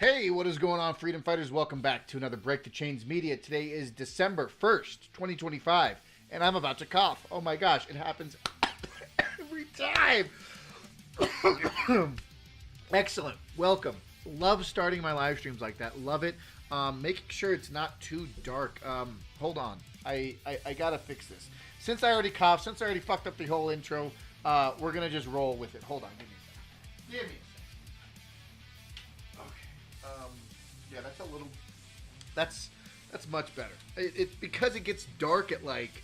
Hey, what is going on, freedom fighters? Welcome back to another Break the Chains Media. Today is December 1st, 2025, and I'm about to cough. Oh my gosh, it happens every time. Excellent. Welcome. Love starting my live streams like that. Love it. Making sure it's not too dark. Hold on. I gotta fix this. Since I already coughed, since I already fucked up the whole intro, we're gonna just roll with it. Hold on. Give me a second. Give me a second. Yeah, that's a little. That's much better. It's because it gets dark at like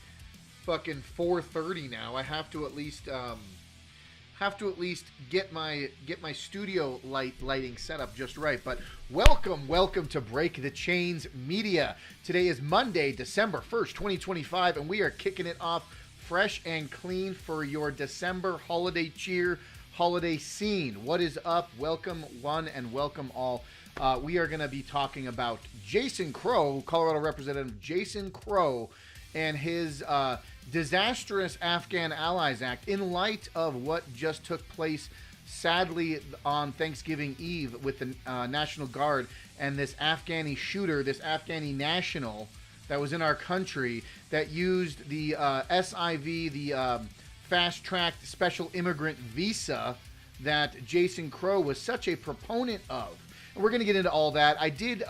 fucking 4:30 now. I have to at least get my studio lighting set up just right. But welcome to Break the Chains Media. Today is Monday, December 1st, 2025, and we are kicking it off fresh and clean for your December holiday cheer, holiday scene. What is up? Welcome one and welcome all. We are going to be talking about Jason Crow, Colorado Representative Jason Crow, and his disastrous Afghan Allies Act in light of what just took place, sadly, on Thanksgiving Eve with the National Guard and this Afghani shooter, this Afghani national that was in our country that used the SIV, the fast-tracked special immigrant visa that Jason Crow was such a proponent of. And we're going to get into all that. I did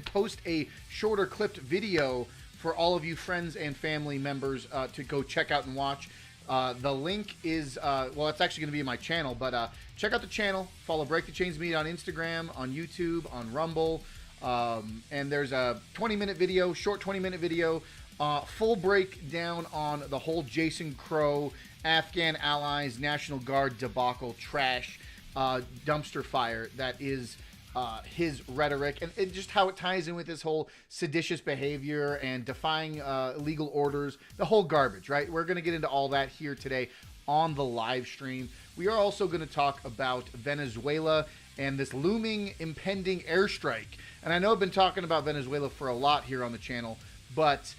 post a shorter clipped video for all of you friends and family members to go check out and watch. The link is, well, it's actually going to be in my channel, but check out the channel. Follow Break the Chains Media on Instagram, on YouTube, on Rumble. And there's a 20-minute video, short 20-minute video, full breakdown on the whole Jason Crow, Afghan Allies, National Guard debacle, trash, dumpster fire that is his rhetoric, and just how it ties in with this whole seditious behavior and defying legal orders, the whole garbage, right? We're going to get into all that here today on the live stream. We are also going to talk about Venezuela and this looming impending airstrike. And I know I've been talking about Venezuela for a lot here on the channel, but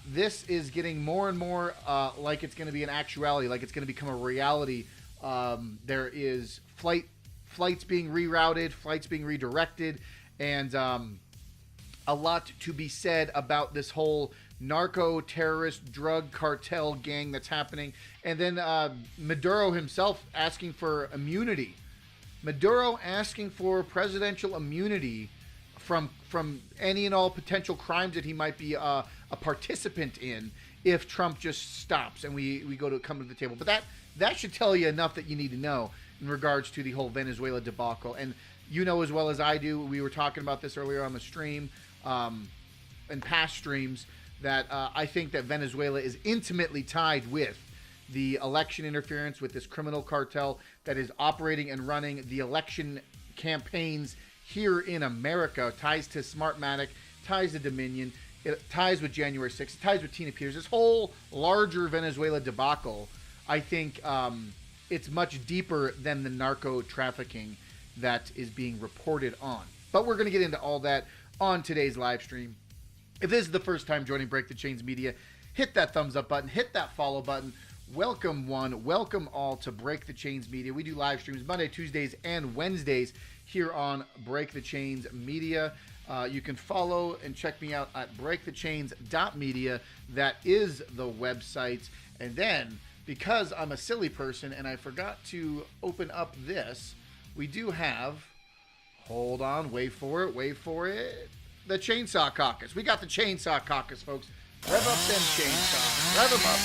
this is getting more and more like it's going to be an actuality, like it's going to become a reality. There is flights being rerouted, flights being redirected, and a lot to be said about this whole narco-terrorist drug cartel gang that's happening. And then Maduro himself asking for immunity. Maduro asking for presidential immunity from any and all potential crimes that he might be a participant in if Trump just stops and we come to the table. But that should tell you enough that you need to know in regards to the whole Venezuela debacle. And you know as well as I do, we were talking about this earlier on the stream, and past streams, that I think that Venezuela is intimately tied with the election interference, with this criminal cartel that is operating and running the election campaigns here in America. Ties to Smartmatic, ties to Dominion, it ties with January 6th, it ties with Tina Peters. This whole larger Venezuela debacle, I think it's much deeper than the narco trafficking that is being reported on. But we're going to get into all that on today's live stream. If this is the first time joining Break the Chains Media, hit that thumbs up button, hit that follow button. Welcome one, welcome all to Break the Chains Media. We do live streams Monday, Tuesdays, and Wednesdays here on Break the Chains Media. You can follow and check me out at breakthechains.media. That is the website. And then, because I'm a silly person and I forgot to open up this, we do have, hold on, wait for it, the Chainsaw Caucus. We got the Chainsaw Caucus, folks. Rev up them chainsaws. Rev them up.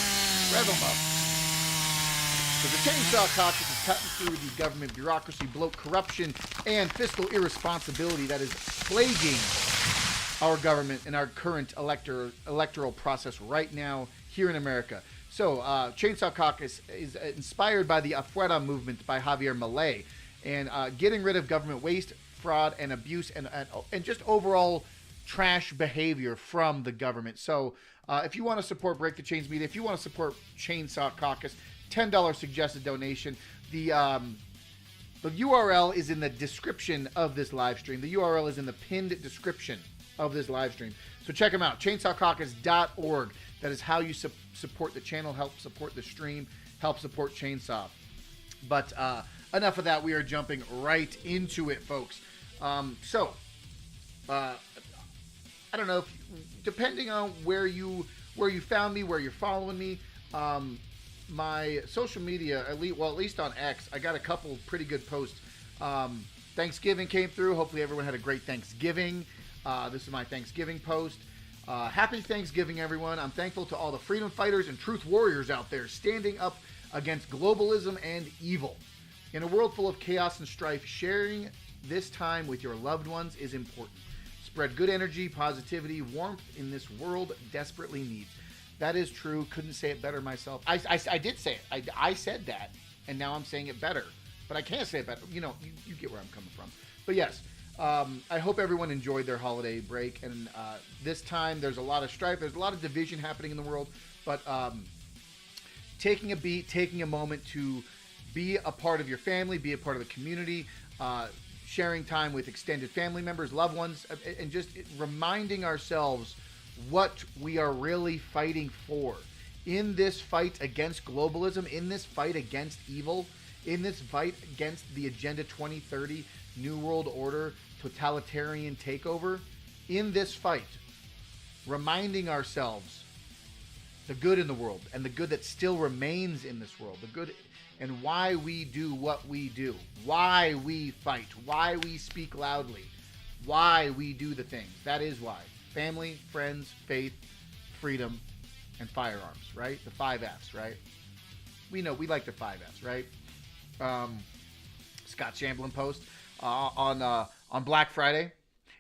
So the Chainsaw Caucus is cutting through the government bureaucracy, bloat, corruption, and fiscal irresponsibility that is plaguing our government and our current electoral process right now here in America. So, Chainsaw Caucus is inspired by the Afuera movement by Javier Milei, and getting rid of government waste, fraud, and abuse, and just overall trash behavior from the government. So, if you want to support Break the Chains Media, if you want to support Chainsaw Caucus, $10 suggested donation. The URL is in the description of this live stream. The URL is in the pinned description of this live stream. So check them out, chainsawcaucus.org. That is how you support the channel, help support the stream, help support Chainsaw. But enough of that. We are jumping right into it, folks. I don't know if, depending on where you found me, where you're following me, my social media, at least on X, I got a couple pretty good posts. Thanksgiving came through. Hopefully everyone had a great Thanksgiving. This is my Thanksgiving post. Happy Thanksgiving, everyone. I'm thankful to all the freedom fighters and truth warriors out there standing up against globalism and evil. In a world full of chaos and strife, sharing this time with your loved ones is important. Spread good energy, positivity, warmth in this world desperately needs. That is true. Couldn't say it better myself. I did say it. I said that, and now I'm saying it better. But I can't say it better. You get where I'm coming from. But yes, I hope everyone enjoyed their holiday break. And this time, there's a lot of strife. There's a lot of division happening in the world. But taking a beat, taking a moment to be a part of your family, be a part of the community, sharing time with extended family members, loved ones, and just reminding ourselves what we are really fighting for. In this fight against globalism, in this fight against evil, in this fight against the Agenda 2030, New World Order, totalitarian takeover, in this fight, reminding ourselves the good in the world and the good that still remains in this world, the good and why we do what we do, why we fight, why we speak loudly, why we do the things. That is why. Family, friends, faith, freedom, and firearms, right? The 5 F's, right? We know, we like the 5 F's, right? Scott Chamberlain post on Black Friday.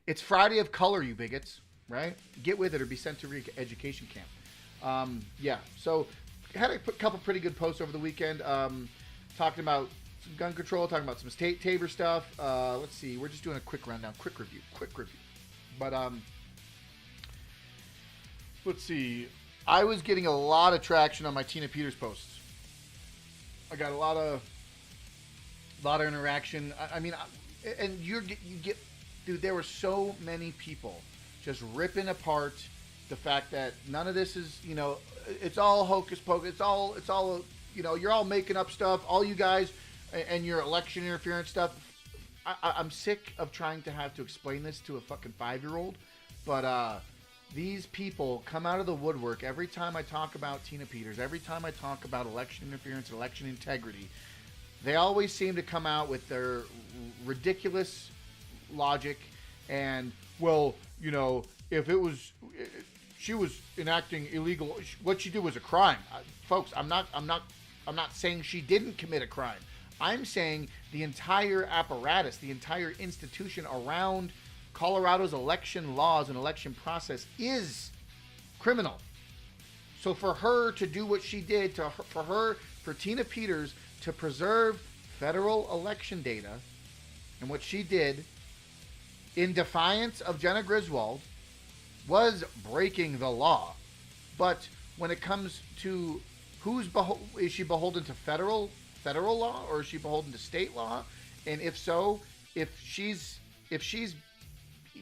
It's Friday of color, you bigots, right? Get with it or be sent to re-education camp. Yeah, so had a couple pretty good posts over the weekend, talking about some gun control, talking about some state Tabor stuff. Let's see, we're just doing a quick rundown, quick review. But let's see, I was getting a lot of traction on my Tina Peters posts. I got a lot of interaction. I mean, and you get, dude, there were so many people just ripping apart the fact that none of this is, it's all hocus pocus. It's all, you're all making up stuff. All you guys and your election interference stuff. I'm sick of trying to have to explain this to a fucking 5-year-old. But these people come out of the woodwork every time I talk about Tina Peters, every time I talk about election interference, election integrity. They always seem to come out with their ridiculous logic and, well, if it was, she was enacting illegal, what she did was a crime. Folks, I'm not saying she didn't commit a crime. I'm saying the entire apparatus, the entire institution around Colorado's election laws and election process is criminal. So for her to do what she did, for Tina Peters to preserve federal election data, and what she did in defiance of Jenna Griswold was breaking the law. But when it comes to is she beholden to federal law, or is she beholden to state law? And if so, if she's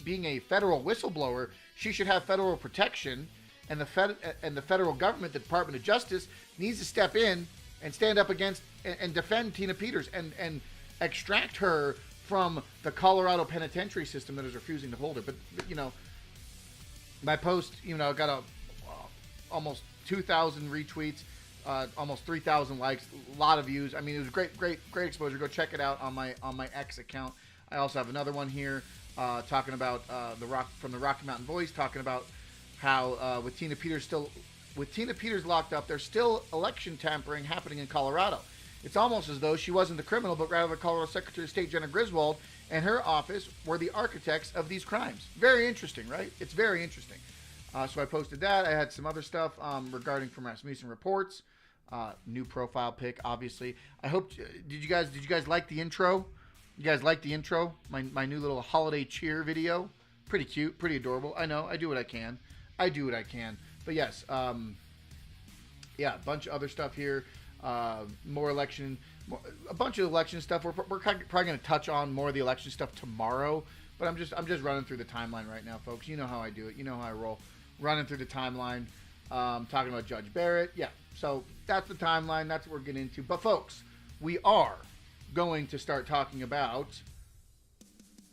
being a federal whistleblower, she should have federal protection, and the federal government, the Department of Justice, needs to step in and stand up against and defend Tina Peters and extract her from the Colorado penitentiary system that is refusing to hold her. But my post, got almost 2,000 retweets, almost 3,000 likes, a lot of views. I mean, it was great exposure. Go check it out on my X account. I also have another one here talking about the Rocky Mountain Voice, talking about how with Tina Peters locked up, there's still election tampering happening in Colorado. It's almost as though she wasn't the criminal, but rather the Colorado Secretary of State, Jenna Griswold, and her office were the architects of these crimes. Very interesting, right? It's very interesting. So I posted that. I had some other stuff regarding from Rasmussen reports. New profile pic, obviously. I hope. Did you guys like the intro? You guys like the intro? My new little holiday cheer video. Pretty cute, pretty adorable. I know. I do what I can. But yes, yeah, a bunch of other stuff here. More election, a bunch of election stuff. We're probably going to touch on more of the election stuff tomorrow. But I'm just running through the timeline right now, folks. You know how I do it. You know how I roll. Running through the timeline, talking about Judge Barrett. Yeah, so that's the timeline. That's what we're getting into. But folks, we are going to start talking about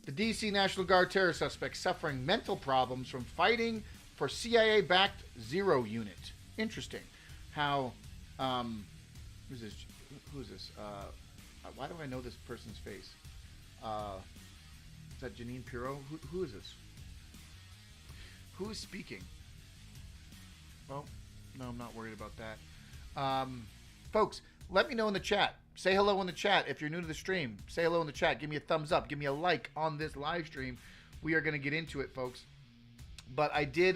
the D.C. National Guard terror suspect suffering mental problems from fighting for CIA-backed Zero Unit. Interesting. How, who's this? Who's this? Why do I know this person's face? Is that Janine Pirro? Who is this? Who is speaking? Well, no, I'm not worried about that. Folks, let me know in the chat. Say hello in the chat. If you're new to the stream, say hello in the chat. Give me a thumbs up. Give me a like on this live stream. We are going to get into it, folks. But I did,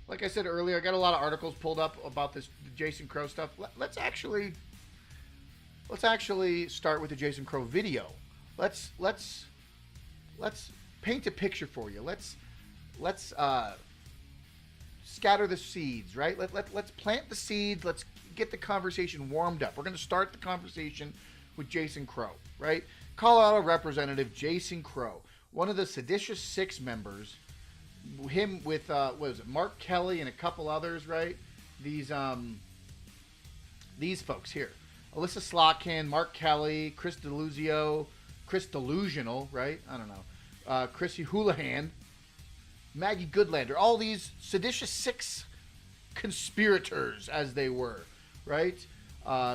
like I said earlier, I got a lot of articles pulled up about this Jason Crow stuff. Let's actually start with the Jason Crow video. Let's paint a picture for you. Let's scatter the seeds, right? Let's plant the seeds. Let's get the conversation warmed up. We're going to start the conversation with Jason Crow, right? Colorado Representative Jason Crow, one of the seditious six members, him with what was it, Mark Kelly and a couple others, right? These folks here, Alyssa Slotkin, Mark Kelly, Chris Delusional, right? I don't know, Chrissy Houlihan, Maggie Goodlander, all these seditious six conspirators, as they were, right?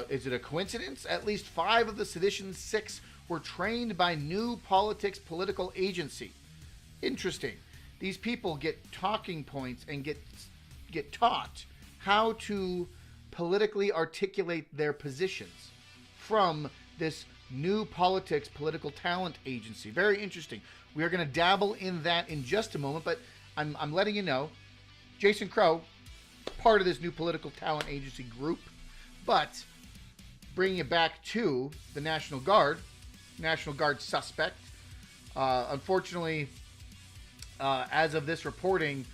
Is it a coincidence? At least 5 of the sedition 6 were trained by New Politics Political Agency. Interesting. These people get talking points and get taught how to politically articulate their positions from this New Politics Political Talent Agency. Very interesting. We are going to dabble in that in just a moment, but I'm letting you know, Jason Crow, part of this New Political Talent Agency group, but bringing it back to the National Guard suspect. Unfortunately, as of this reporting,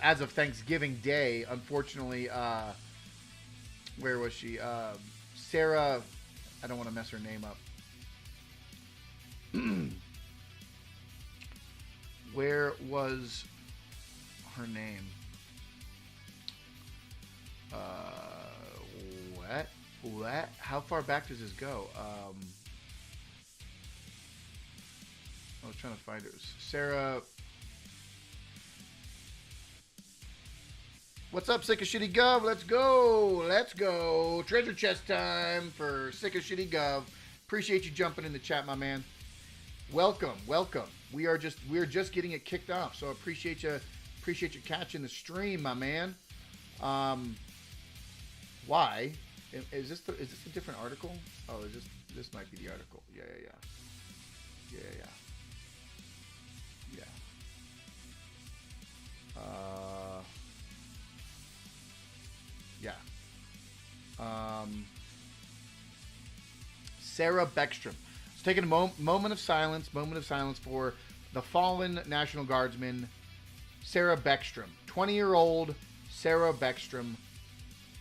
as of Thanksgiving Day, unfortunately, where was she? Sarah, I don't want to mess her name up. Where was her name? What? How far back does this go? I was trying to find it. It was Sarah. What's up, Sick of Shitty Gov? Let's go. Treasure chest time for Sick of Shitty Gov. Appreciate you jumping in the chat, my man. Welcome. We are just getting it kicked off, so appreciate you catching the stream, my man. Why? Is this a different article? Oh, this might be the article. Yeah. Sarah Beckstrom. Let's take a moment of silence for the fallen National Guardsman, Sarah Beckstrom. 20-year-old Sarah Beckstrom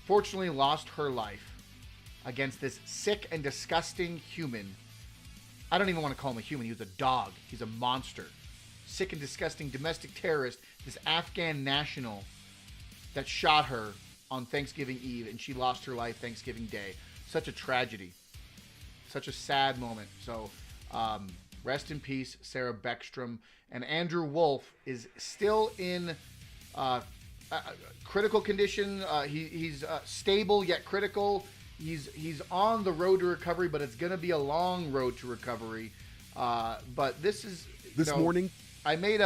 fortunately lost her life against this sick and disgusting human. I don't even want to call him a human. He was a dog. He's a monster. Sick and disgusting domestic terrorist, this Afghan national that shot her on Thanksgiving Eve, and she lost her life Thanksgiving Day. Such a tragedy. Such a sad moment. So, rest in peace, Sarah Beckstrom. And Andrew Wolf is still in critical condition. He's stable yet critical. He's on the road to recovery, but it's going to be a long road to recovery. But this is morning. I made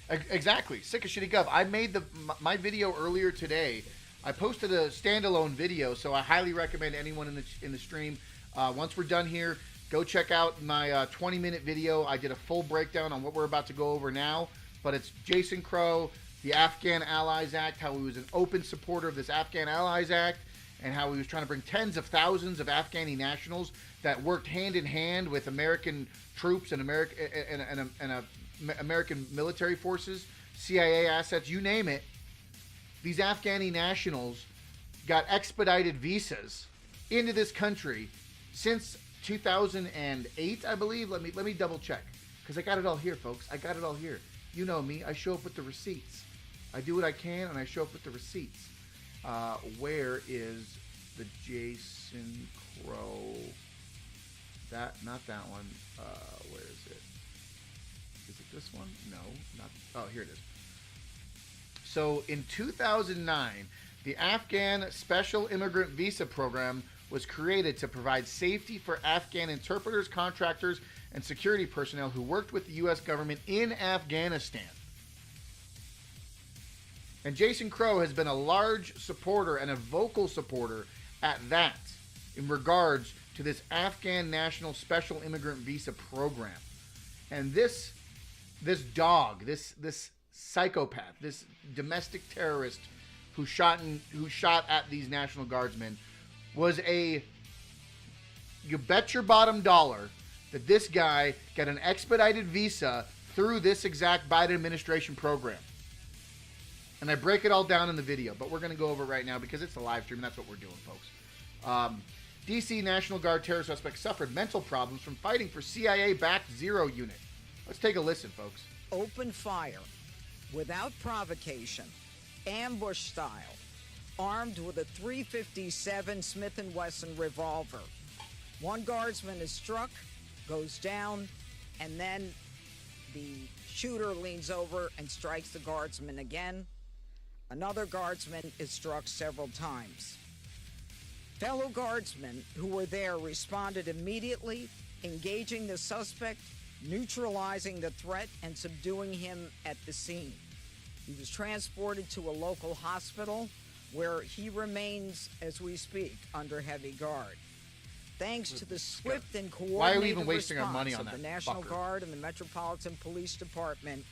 exactly Sick of Shitty Gov. I made my video earlier today. I posted a standalone video, so I highly recommend anyone in the stream. Once we're done here, go check out my 20-minute video. I did a full breakdown on what we're about to go over now. But it's Jason Crow, the Afghan Allies Act, how he was an open supporter of this Afghan Allies Act, and how he was trying to bring tens of thousands of Afghani nationals that worked hand in hand with American troops and American military forces, CIA assets, you name it. These Afghani nationals got expedited visas into this country since 2008, I believe. Let me double check, because I got it all here, folks. I got it all here. You know me. I show up with the receipts. I do what I can, and I show up with the receipts. Where is the Jason Crow. Not that one. Where is it? Is it this one? No, not. Oh, here it is. So in 2009, the Afghan Special Immigrant Visa Program was created to provide safety for Afghan interpreters, contractors, and security personnel who worked with the U.S. government in Afghanistan. And Jason Crow has been a large supporter and a vocal supporter at that in regards to this Afghan National Special Immigrant Visa Program. And this dog, this psychopath, this domestic terrorist who shot at these National Guardsmen was you bet your bottom dollar that this guy got an expedited visa through this exact Biden administration program. And I break it all down in the video, but we're going to go over it right now because it's a live stream and that's what we're doing, folks. D.C. National Guard terror suspect suffered mental problems from fighting for CIA-backed Zero Unit. Let's take a listen, folks. Open fire without provocation, ambush style, armed with a .357 Smith & Wesson revolver. One guardsman is struck, goes down, and then the shooter leans over and strikes the guardsman again. Another guardsman is struck several times. Fellow guardsmen who were there responded immediately, engaging the suspect, neutralizing the threat, and subduing him at the scene. He was transported to a local hospital where he remains, as we speak, under heavy guard. Thanks to the swift and coordinated response of the National Guard and the Metropolitan Police Department,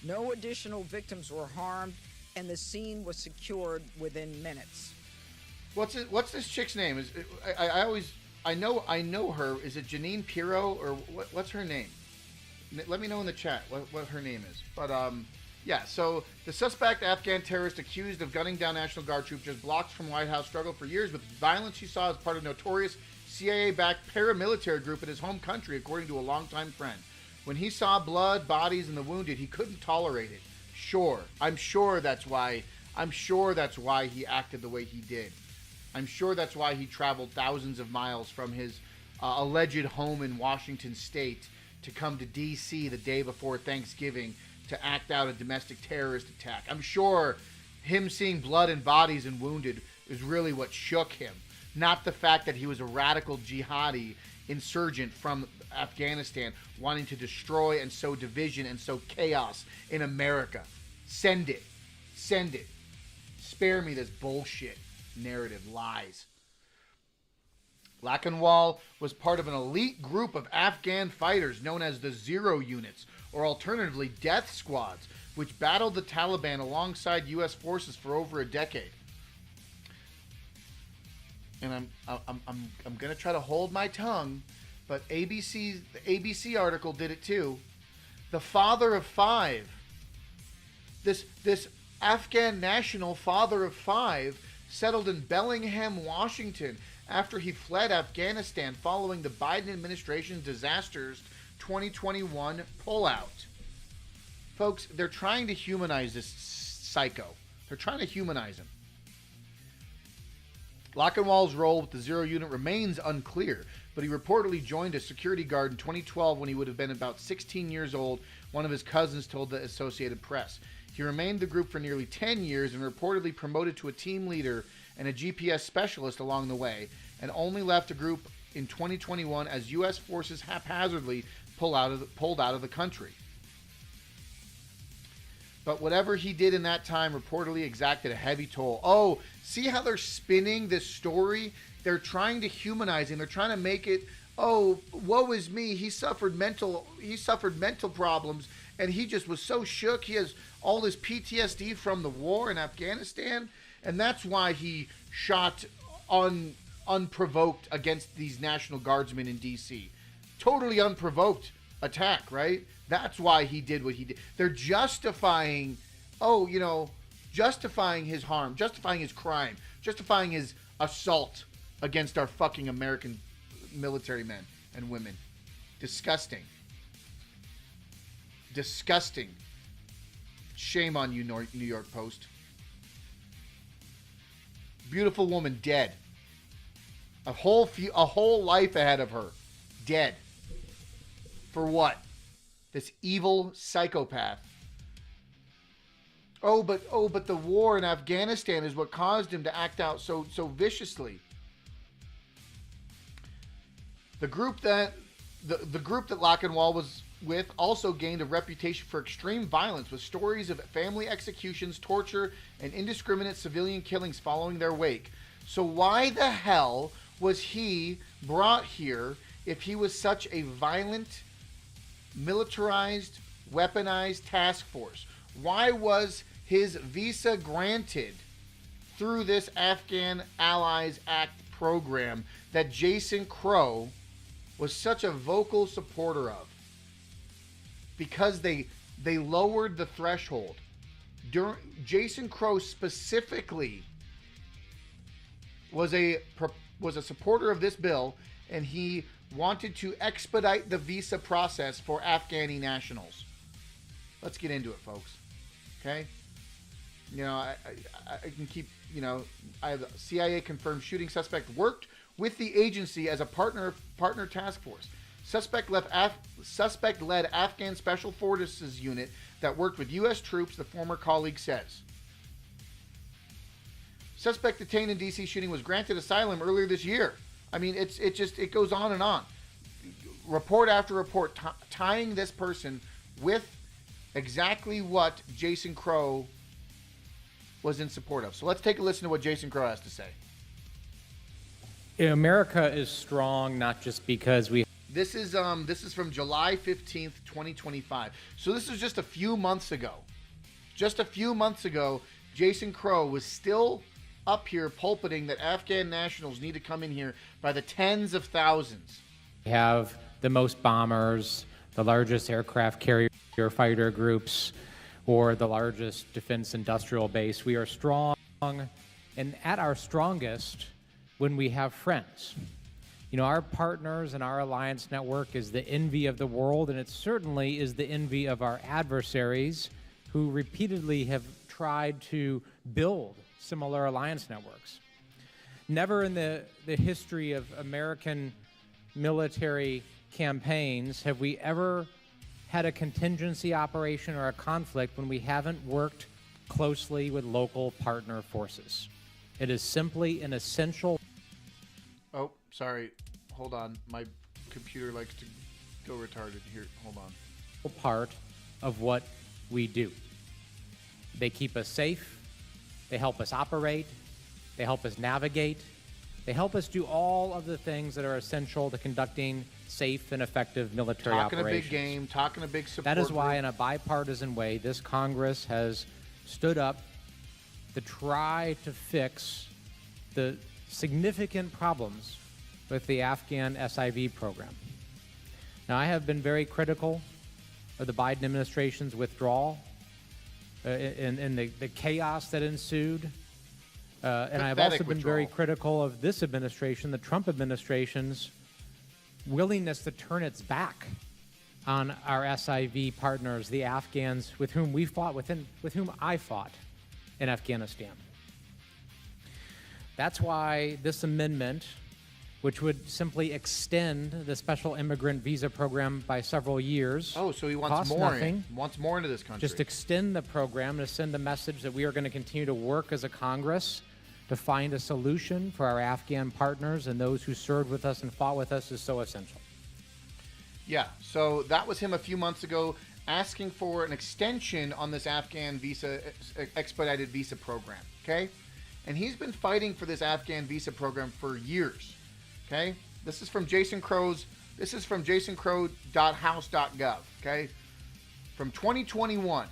no additional victims were harmed, and the scene was secured within minutes. What's this chick's name? I know her. Is it Janine Pirro or what's her name? Let me know in the chat what her name is. But yeah. So the suspect Afghan terrorist accused of gunning down National Guard troops just blocks from White House struggled for years with violence she saw as part of a notorious CIA-backed paramilitary group in his home country, according to a longtime friend. When he saw blood, bodies, and the wounded, he couldn't tolerate it. I'm sure that's why he acted the way he did. I'm sure that's why he traveled thousands of miles from his alleged home in Washington State to come to D.C. the day before Thanksgiving to act out a domestic terrorist attack. I'm sure him seeing blood and bodies and wounded is really what shook him, not the fact that he was a radical jihadi insurgent from Afghanistan wanting to destroy and sow division and sow chaos in America. Send it. Spare me this bullshit narrative lies. Lachenwall was part of an elite group of Afghan fighters known as the Zero Units, or alternatively Death Squads, which battled the Taliban alongside U.S. forces for over a decade. And I'm gonna try to hold my tongue, but the ABC article did it too. The father of five, this Afghan national father of five, settled in Bellingham, Washington, after he fled Afghanistan following the Biden administration's disastrous 2021 pullout. Folks, they're trying to humanize this psycho. They're trying to humanize him. Lachenwall's role with the Zero Unit remains unclear, but he reportedly joined a security guard in 2012 when he would have been about 16 years old, one of his cousins told the Associated Press. He remained the group for nearly 10 years and reportedly promoted to a team leader and a GPS specialist along the way, and only left the group in 2021 as U.S. forces haphazardly pulled out of the country. But whatever he did in that time reportedly exacted a heavy toll. Oh, see how they're spinning this story? They're trying to humanize him. They're trying to make it, oh, woe is me. He suffered mental problems, and he just was so shook. He has all this PTSD from the war in Afghanistan, and that's why he shot unprovoked against these National Guardsmen in D.C. Totally unprovoked attack, right? That's why he did what he did. They're justifying, justifying his harm, justifying his crime, justifying his assault against our fucking American military men and women. Disgusting. Disgusting. Shame on you, New York Post. Beautiful woman dead. A whole life ahead of her. Dead. For what? This evil psychopath. Oh, but the war in Afghanistan is what caused him to act out so viciously. The group that Lochinwall was with also gained a reputation for extreme violence, with stories of family executions, torture, and indiscriminate civilian killings following their wake. So why the hell was he brought here if he was such a violent, militarized, weaponized task force? Why was his visa granted through this Afghan Allies Act program that Jason Crow was such a vocal supporter of? Because they lowered the threshold. Jason Crow specifically was a supporter of this bill, and he wanted to expedite the visa process for Afghani nationals. Let's get into it, folks. Okay? You know, I can keep, you know, I have a CIA confirmed shooting suspect worked with the agency as a partner task force. Suspect led Afghan Special Forces unit that worked with U.S. troops, the former colleague says. Suspect detained in D.C. shooting was granted asylum earlier this year. I mean, it goes on and on. Report after report tying this person with exactly what Jason Crow was in support of. So let's take a listen to what Jason Crow has to say. America is strong not just because we... This is from July 15th, 2025. So this is just a few months ago. Just a few months ago, Jason Crow was still up here pulpiting that Afghan nationals need to come in here by the tens of thousands. We have the most bombers, the largest aircraft carrier fighter groups, or the largest defense industrial base. We are strong, and at our strongest when we have friends. You know, our partners and our alliance network is the envy of the world, and it certainly is the envy of our adversaries who repeatedly have tried to build similar alliance networks. Never in the history of American military campaigns have we ever had a contingency operation or a conflict when we haven't worked closely with local partner forces. It is simply an essential... Oh, sorry. Hold on. My computer likes to go retarded. Here, hold on. ...part of what we do. They keep us safe. They help us operate. They help us navigate. They help us do all of the things that are essential to conducting safe and effective military operations. Talking a big game, talking a big support. That is why, in a bipartisan way, this Congress has stood up to try to fix the significant problems with the Afghan SIV program. Now, I have been very critical of the Biden administration's withdrawal and the chaos that ensued. And I've also been very critical of this administration, the Trump administration's willingness to turn its back on our SIV partners, the Afghans with whom we fought, with whom I fought in Afghanistan. That's why this amendment, which would simply extend the special immigrant visa program by several years. Oh, so he wants more. Nothing. Wants more into this country. Just extend the program to send a message that we are going to continue to work as a Congress to find a solution for our Afghan partners, and those who served with us and fought with us is so essential. Yeah, so that was him a few months ago asking for an extension on this Afghan visa, expedited visa program, okay? And he's been fighting for this Afghan visa program for years, okay? This is from jasonCrow.house.gov, okay? From 2021.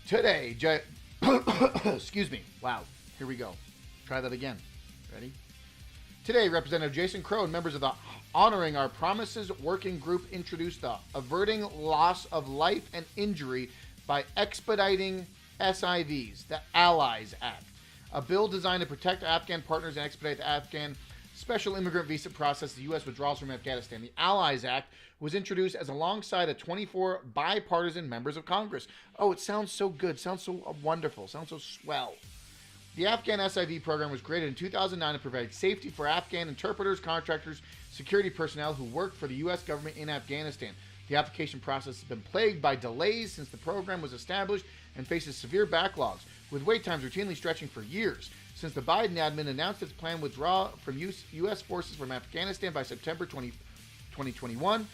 Today, excuse me. Wow. Here we go. Try that again. Ready? Today, Representative Jason Crow and members of the Honoring Our Promises Working Group introduced the Averting Loss of Life and Injury by Expediting SIVs, the Allies Act, a bill designed to protect Afghan partners and expedite the Afghan special immigrant visa process, the U.S. withdrawals from Afghanistan. The Allies Act was introduced as alongside of 24 bipartisan members of Congress. Oh, it sounds so good. Sounds so wonderful. Sounds so swell. The Afghan SIV program was created in 2009 to provide safety for Afghan interpreters, contractors, security personnel who work for the U.S. government in Afghanistan. The application process has been plagued by delays since the program was established and faces severe backlogs, with wait times routinely stretching for years. Since the Biden admin announced its plan to withdraw from U.S. forces from Afghanistan by September 2021,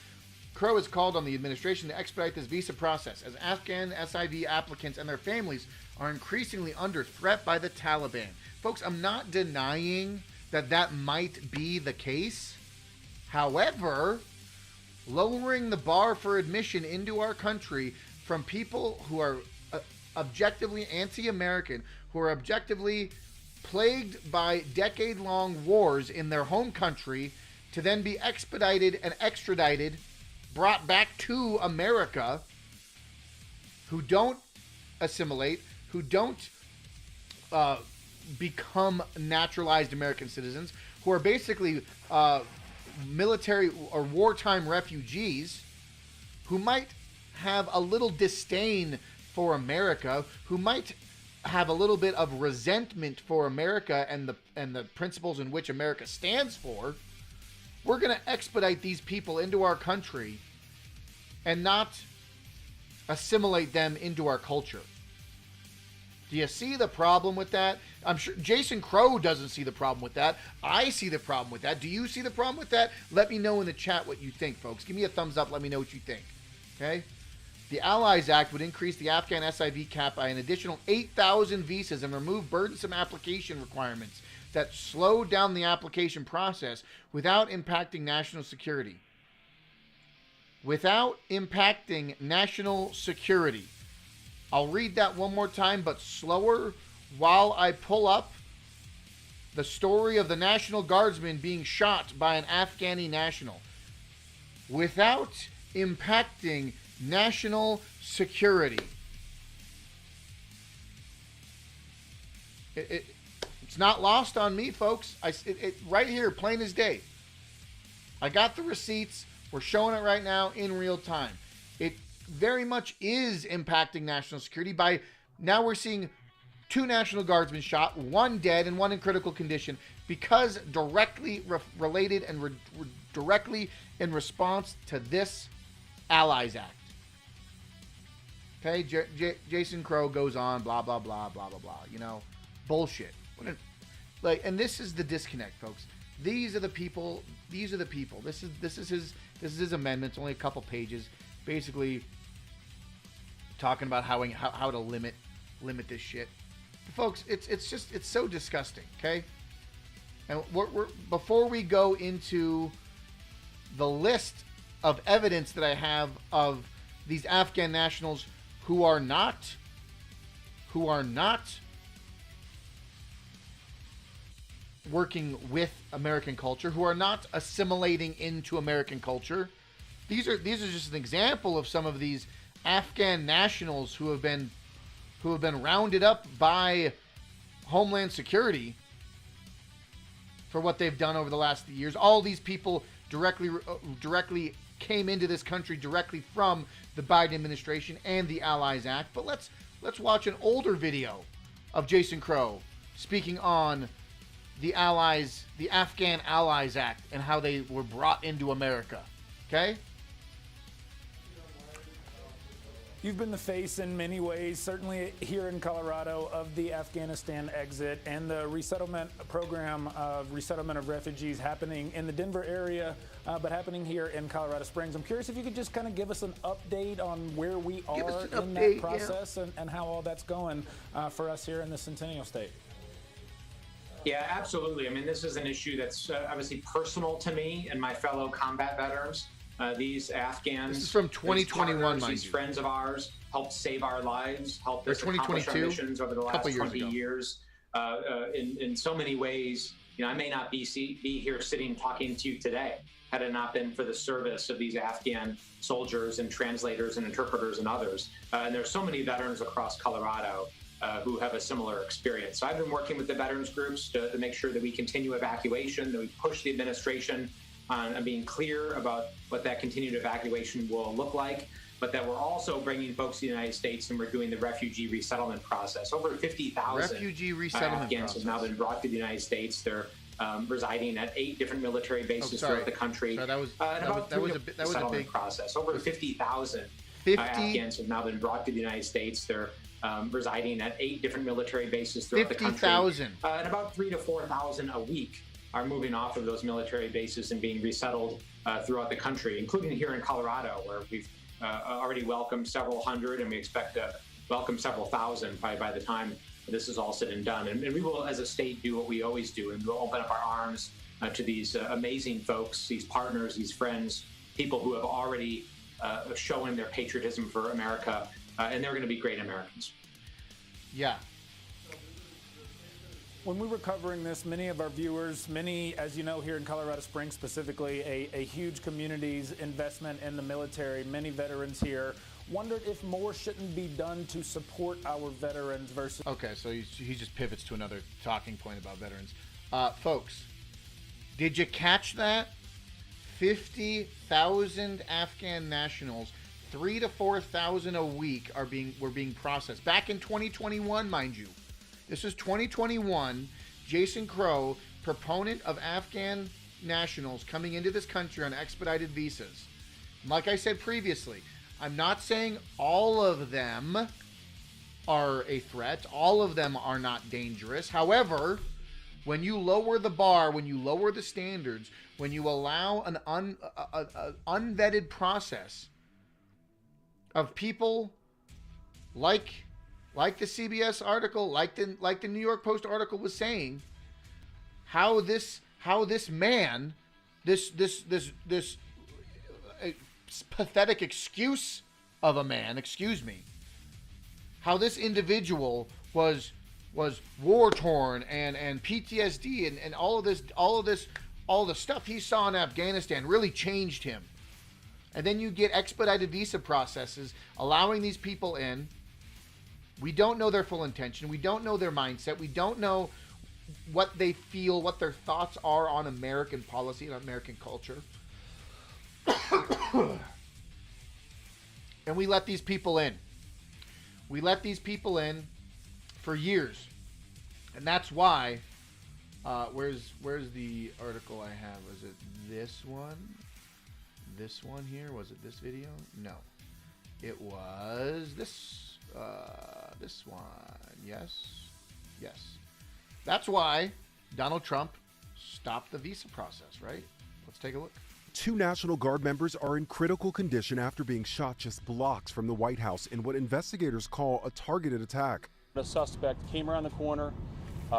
Crow has called on the administration to expedite this visa process, as Afghan SIV applicants and their families are increasingly under threat by the Taliban. Folks, I'm not denying that that might be the case. However, lowering the bar for admission into our country from people who are objectively anti-American, who are objectively plagued by decade-long wars in their home country, to then be expedited and extradited, brought back to America, who don't assimilate, who don't become naturalized American citizens, who are basically military or wartime refugees, who might have a little disdain for America, who might have a little bit of resentment for America and the principles in which America stands for. We're going to expedite these people into our country and not assimilate them into our culture. Do you see the problem with that? I'm sure Jason Crow doesn't see the problem with that. I see the problem with that. Do you see the problem with that? Let me know in the chat what you think, folks. Give me a thumbs up. Let me know what you think. Okay? The Allies Act would increase the Afghan SIV cap by an additional 8,000 visas and remove burdensome application requirements that slow down the application process without impacting national security. Without impacting national security. I'll read that one more time, but slower, while I pull up the story of the National Guardsman being shot by an Afghani national. Without impacting national security. It's not lost on me, folks. Right here, plain as day. I got the receipts. We're showing it right now in real time. It very much is impacting national security. By now we're seeing 2 National Guardsmen shot, 1 dead and 1 in critical condition, because directly related and directly in response to this Allies Act. Okay, Jason Crow goes on, blah, blah, blah, blah, blah, blah. You know, bullshit. And this is the disconnect, folks. These are the people. This is his amendment. It's only a couple pages, basically talking about how to limit this shit. But folks, it's so disgusting. Okay, and before we go into the list of evidence that I have of these Afghan nationals who are not working with American culture, who are not assimilating into American culture. These are just an example of some of these Afghan nationals who have been rounded up by Homeland Security for what they've done over the last years. All these people directly came into this country directly from the Biden administration and the Allies Act. But let's watch an older video of Jason Crow speaking on the Afghan Allies Act and how they were brought into America. Okay? You've been the face in many ways, certainly here in Colorado, of the Afghanistan exit and the resettlement program of resettlement of refugees happening in the Denver area, but happening here in Colorado Springs. I'm curious if you could just kind of give us an update on where we are in that process, and how all that's going for us here in the Centennial State. Yeah, absolutely. I mean, this is an issue that's obviously personal to me and my fellow combat veterans. These Afghans, this is from 2021, these friends of ours, helped save our lives, helped us 2022, accomplish our missions over the last 20 years. In so many ways, I may not be here sitting talking to you today had it not been for the service of these Afghan soldiers and translators and interpreters and others. And there's so many veterans across Colorado who have a similar experience. So I've been working with the veterans groups to make sure that we continue evacuation, that we push the administration on being clear about what that continued evacuation will look like. but that we're also bringing folks to the United States, and we're doing the refugee resettlement process. Over 50,000 refugee resettlement Afghans process. have now been brought to the United States. They're residing at 8 different military bases throughout the country. Sorry, that was a big process. Over 50,000 Afghans have now been brought to the United States. They're residing at 8 different military bases throughout the country. 50,000. And about 3,000 to 4,000 a week are moving off of those military bases and being resettled throughout the country, including here in Colorado, where we've already welcomed several hundred, and we expect to welcome several thousand by the time this is all said and done. And we will, as a state, do what we always do, and we'll open up our arms to these amazing folks, these partners, these friends, people who have already shown their patriotism for America, and they're going to be great Americans. Yeah. When we were covering this, many of our viewers, as you know, here in Colorado Springs specifically, a huge community's investment in the military, many veterans here, wondered if more shouldn't be done to support our veterans versus... Okay, so he just pivots to another talking point about veterans. Folks, did you catch that? 50,000 Afghan nationals, 3,000 to 4,000 a week were being processed. Back in 2021, mind you. This is 2021. Jason Crow, proponent of Afghan nationals coming into this country on expedited visas. Like I said previously, I'm not saying all of them are a threat. All of them are not dangerous. However, when you lower the bar, when you lower the standards, when you allow an unvetted process of people like the CBS article, like the New York Post article was saying, how this man, this pathetic excuse of a man, how this individual was war torn and PTSD and all the stuff he saw in Afghanistan really changed him. And then you get expedited visa processes allowing these people in. We don't know their full intention. We don't know their mindset. We don't know what they feel, what their thoughts are on American policy and American culture. And we let these people in. We let these people in for years. And that's why, where's the article I have? Was it this one? This one here? Was it this video? No. It was this one. Yes. That's why Donald Trump stopped the visa process, right? Let's take a look. 2 National Guard members are in critical condition after being shot just blocks from the White House in what investigators call a targeted attack. The suspect came around the corner,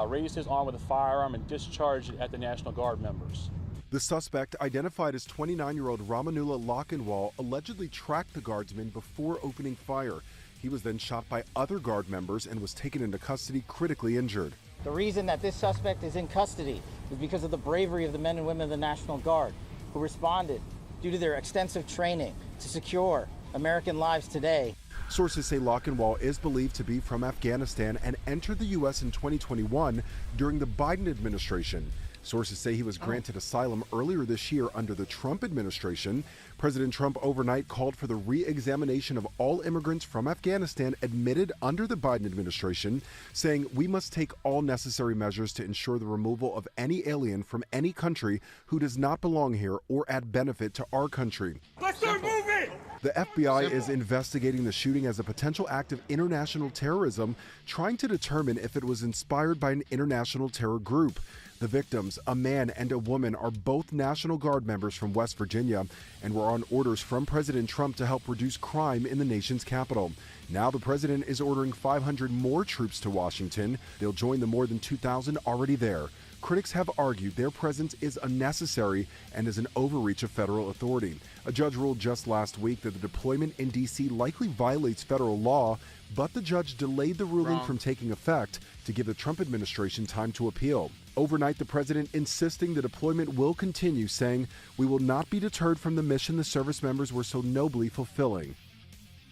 raised his arm with a firearm, and discharged it at the National Guard members. The suspect, identified as 29-year-old Ramanullah Lochinwall, allegedly tracked the guardsman before opening fire. He was then shot by other Guard members and was taken into custody critically injured. The reason that this suspect is in custody is because of the bravery of the men and women of the National Guard who responded due to their extensive training to secure American lives today. Sources say Lochinwall is believed to be from Afghanistan and entered the U.S. in 2021 during the Biden administration. Sources say he was granted asylum earlier this year under the Trump administration. President Trump overnight called for the re-examination of all immigrants from Afghanistan admitted under the Biden administration, saying we must take all necessary measures to ensure the removal of any alien from any country who does not belong here or add benefit to our country. Let's start moving! The FBI is investigating the shooting as a potential act of international terrorism, trying to determine if it was inspired by an international terror group. The victims, a man and a woman, are both National Guard members from West Virginia and were on orders from President Trump to help reduce crime in the nation's capital. Now the president is ordering 500 more troops to Washington. They'll join the more than 2,000 already there. Critics have argued their presence is unnecessary and is an overreach of federal authority. A judge ruled just last week that the deployment in D.C. likely violates federal law, but the judge delayed the ruling from taking effect to give the Trump administration time to appeal. Overnight, the president insisting the deployment will continue, saying, "We will not be deterred from the mission the service members were so nobly fulfilling."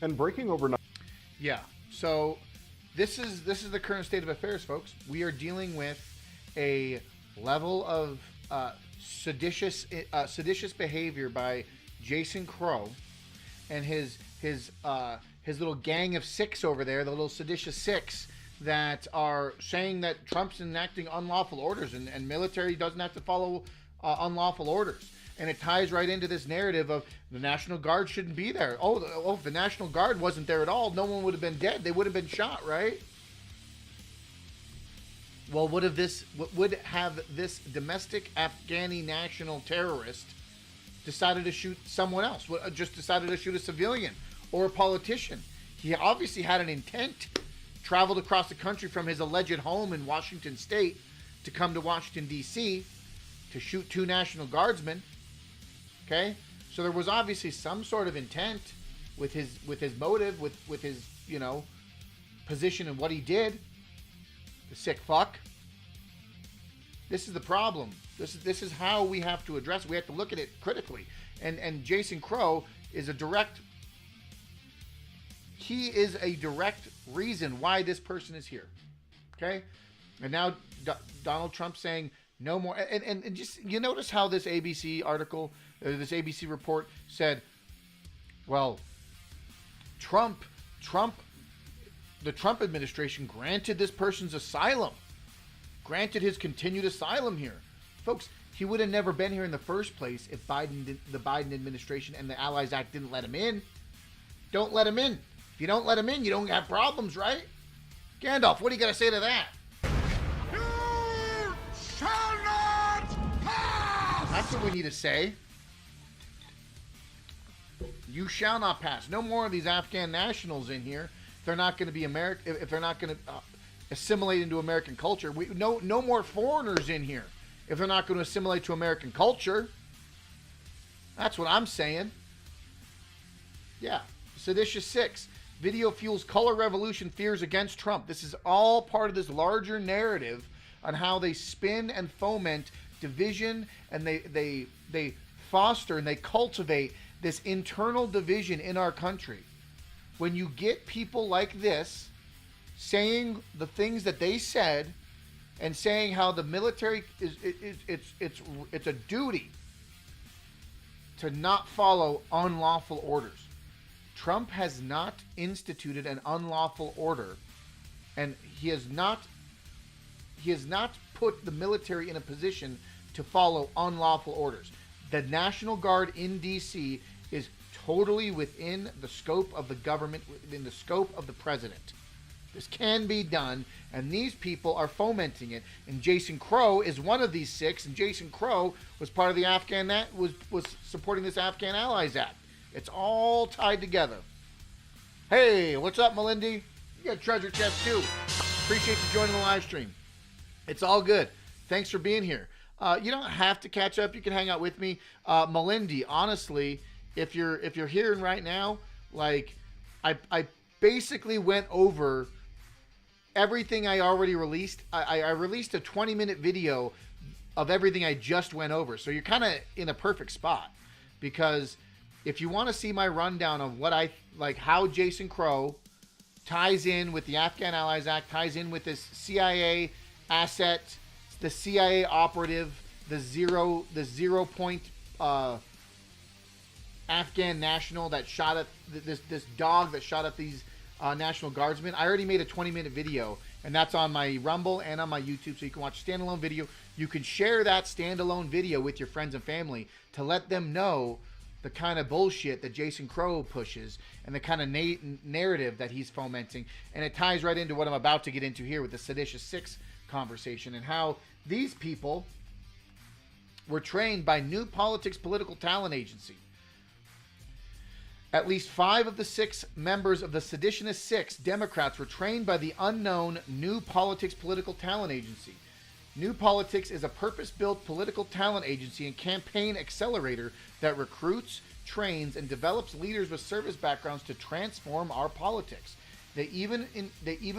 And breaking overnight. Yeah. So this is the current state of affairs, folks. We are dealing with a level of seditious behavior by Jason Crow and his his little gang of six over there, the little seditious six that are saying that Trump's enacting unlawful orders and military doesn't have to follow unlawful orders. And it ties right into this narrative of the National Guard shouldn't be there. If the National Guard wasn't there at all, no one would have been dead. They would have been shot, right? Well, would have this domestic Afghani national terrorist decided to shoot someone else? Just decided to shoot a civilian or a politician? He obviously had an intent. Traveled across the country from his alleged home in Washington State to come to Washington, D.C. to shoot 2 National Guardsmen. Okay? So there was obviously some sort of intent with his motive, with his, position and what he did. The sick fuck. This is the problem. This is how we have to address it. We have to look at it critically. And Jason Crow is a direct reason why this person is here. Okay? And now Donald Trump saying no more. And just, you notice how this ABC article, this ABC report said, well, the Trump administration granted this person's asylum, granted his continued asylum here. Folks, he would have never been here in the first place if the Biden administration and the Allies Act didn't let him in. Don't let him in. If you don't let him in, you don't have problems, right? Gandalf, what do you got to say to that? You shall not pass! That's what we need to say. You shall not pass. No more of these Afghan nationals in here. If they're not going to be if they're not going to assimilate into American culture. No more foreigners in here if they're not going to assimilate to American culture. That's what I'm saying. Yeah. Seditious Six. Video fuels color revolution fears against Trump. This is all part of this larger narrative on how they spin and foment division, and they foster and they cultivate this internal division in our country. When you get people like this saying the things that they said and saying how the military it's a duty to not follow unlawful orders. Trump has not instituted an unlawful order, and he has not put the military in a position to follow unlawful orders. The National Guard in D.C. is totally within the scope of the government, within the scope of the president. This can be done, and these people are fomenting it. And Jason Crow is one of these six, and Jason Crow was part of the Afghan that was supporting this Afghan Allies Act. It's all tied together. Hey, what's up, Melindy? You got treasure chest too. Appreciate you joining the live stream. It's all good. Thanks for being here. You don't have to catch up. You can hang out with me. Melindy, honestly, if you're hearing right now, like I basically went over everything I already released. I released a 20-minute video of everything I just went over. So you're kind of in a perfect spot, because if you want to see my rundown of what how Jason Crow ties in with the Afghan Allies Act, ties in with this CIA asset, the CIA operative, the zero point Afghan national that shot at this dog that shot at these National Guardsmen. I already made a 20-minute video, and that's on my Rumble and on my YouTube, so you can watch a standalone video. You can share that standalone video with your friends and family to let them know the kind of bullshit that Jason Crow pushes and the kind of narrative that he's fomenting. And it ties right into what I'm about to get into here with the Seditious Six conversation, and how these people were trained by New Politics Political Talent Agency. At least 5 of the 6 members of the Seditionist Six Democrats were trained by the unknown New Politics Political Talent Agency. New Politics is a purpose-built political talent agency and campaign accelerator that recruits, trains, and develops leaders with service backgrounds to transform our politics. They even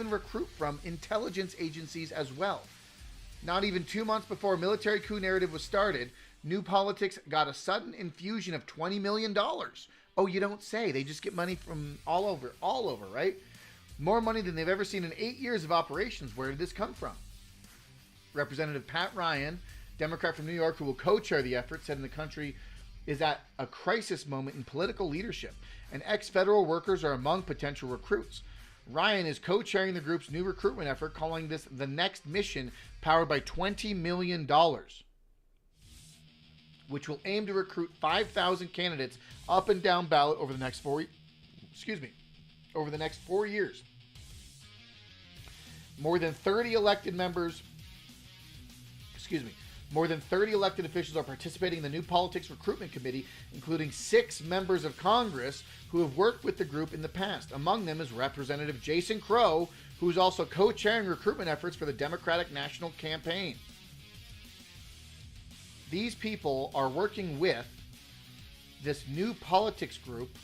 recruit from intelligence agencies as well. Not even 2 months before a military coup narrative was started, New Politics got a sudden infusion of $20 million. Oh, you don't say. They just get money from all over, right? More money than they've ever seen in 8 years of operations. Where did this come from? Representative Pat Ryan, Democrat from New York, who will co-chair the effort, said in the country is at a crisis moment in political leadership, and ex-federal workers are among potential recruits. Ryan is co-chairing the group's new recruitment effort, calling this the next mission, powered by $20 million, which will aim to recruit 5,000 candidates up and down ballot over the next 4 years. More than 30 elected officials are participating in the New Politics Recruitment Committee, including 6 members of Congress who have worked with the group in the past. Among them is Representative Jason Crow, who is also co-chairing recruitment efforts for the Democratic National Campaign. These people are working with this New Politics group,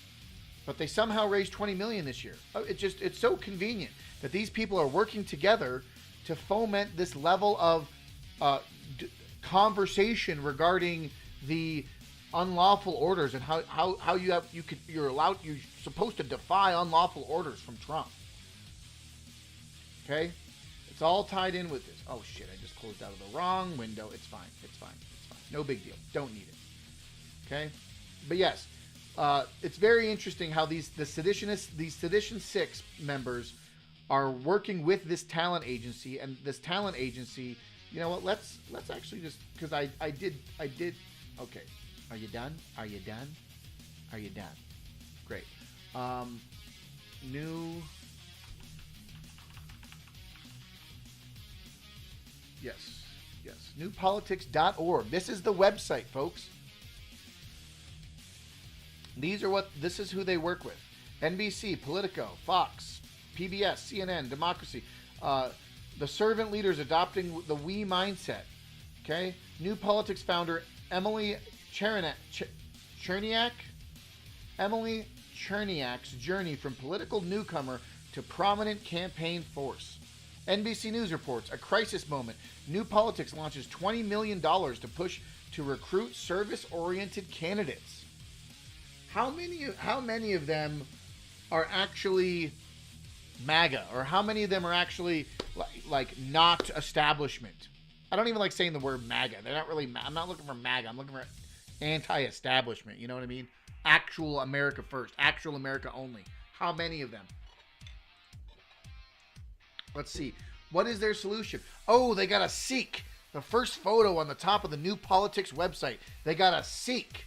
but they somehow raised $20 million this year. It's so convenient that these people are working together to foment this level of conversation regarding the unlawful orders and how you're supposed to defy unlawful orders from Trump. Okay, it's all tied in with this. Oh shit! I just closed out of the wrong window. It's fine. No big deal. Don't need it. Okay, but yes, it's very interesting how these Sedition 6 members are working with this talent agency, and this talent agency. You know what? Let's actually just, because I did. Okay, are you done? Great. Yes. Newpolitics.org. This is the website, folks. This is who they work with: NBC, Politico, Fox, PBS, CNN, Democracy. The servant leaders adopting the we mindset. Okay? New Politics founder Emily Cherniak's journey from political newcomer to prominent campaign force. NBC News reports a crisis moment. New Politics launches $20 million to push to recruit service-oriented candidates. How many of them are actually MAGA, or how many of them are actually like not establishment? I don't even like saying the word MAGA. They're not really. I'm not looking for MAGA. I'm looking for anti-establishment. You know what I mean? Actual America first. Actual America only. How many of them? Let's see. What is their solution? Oh, they got a Sikh. The first photo on the top of the New Politics website. They got a Sikh.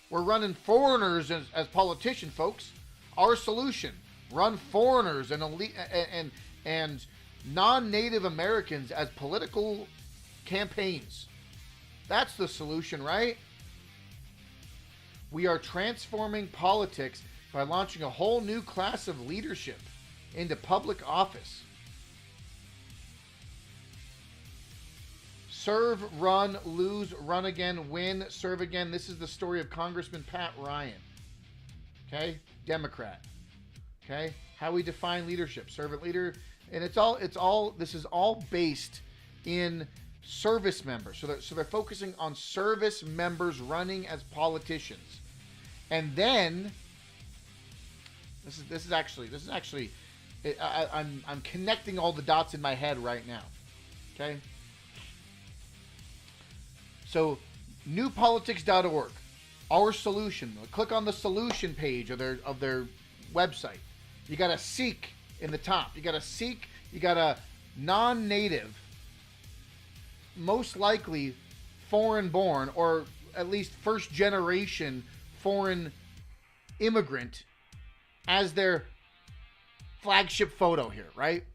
We're running foreigners as politicians, folks. Our solution: run foreigners and elite and non-Native Americans as political campaigns. That's the solution, right? We are transforming politics by launching a whole new class of leadership into public office. Serve, run, lose, run again, win, serve again. This is the story of Congressman Pat Ryan. Okay? Democrat. Okay? How we define leadership. Servant leader. And this is all based in service members. So they're focusing on service members running as politicians. And then this is actually I'm connecting all the dots in my head right now. Okay? So newpolitics.org, our solution. Click on the solution page of their website. You got a Sikh in the top. You got a Sikh, you got a non-native, most likely foreign born, or at least first generation foreign immigrant as their flagship photo here, right?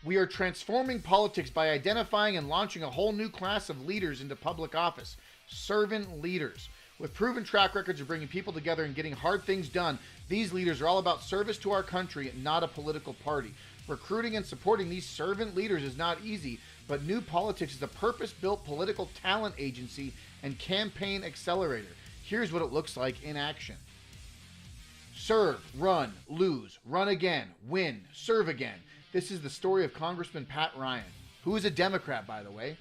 We are transforming politics by identifying and launching a whole new class of leaders into public office. Servant leaders. With proven track records of bringing people together and getting hard things done, these leaders are all about service to our country, not a political party. Recruiting and supporting these servant leaders is not easy, but New Politics is a purpose-built political talent agency and campaign accelerator. Here's what it looks like in action. Serve, run, lose, run again, win, serve again. This is the story of Congressman Pat Ryan, who is a Democrat, by the way.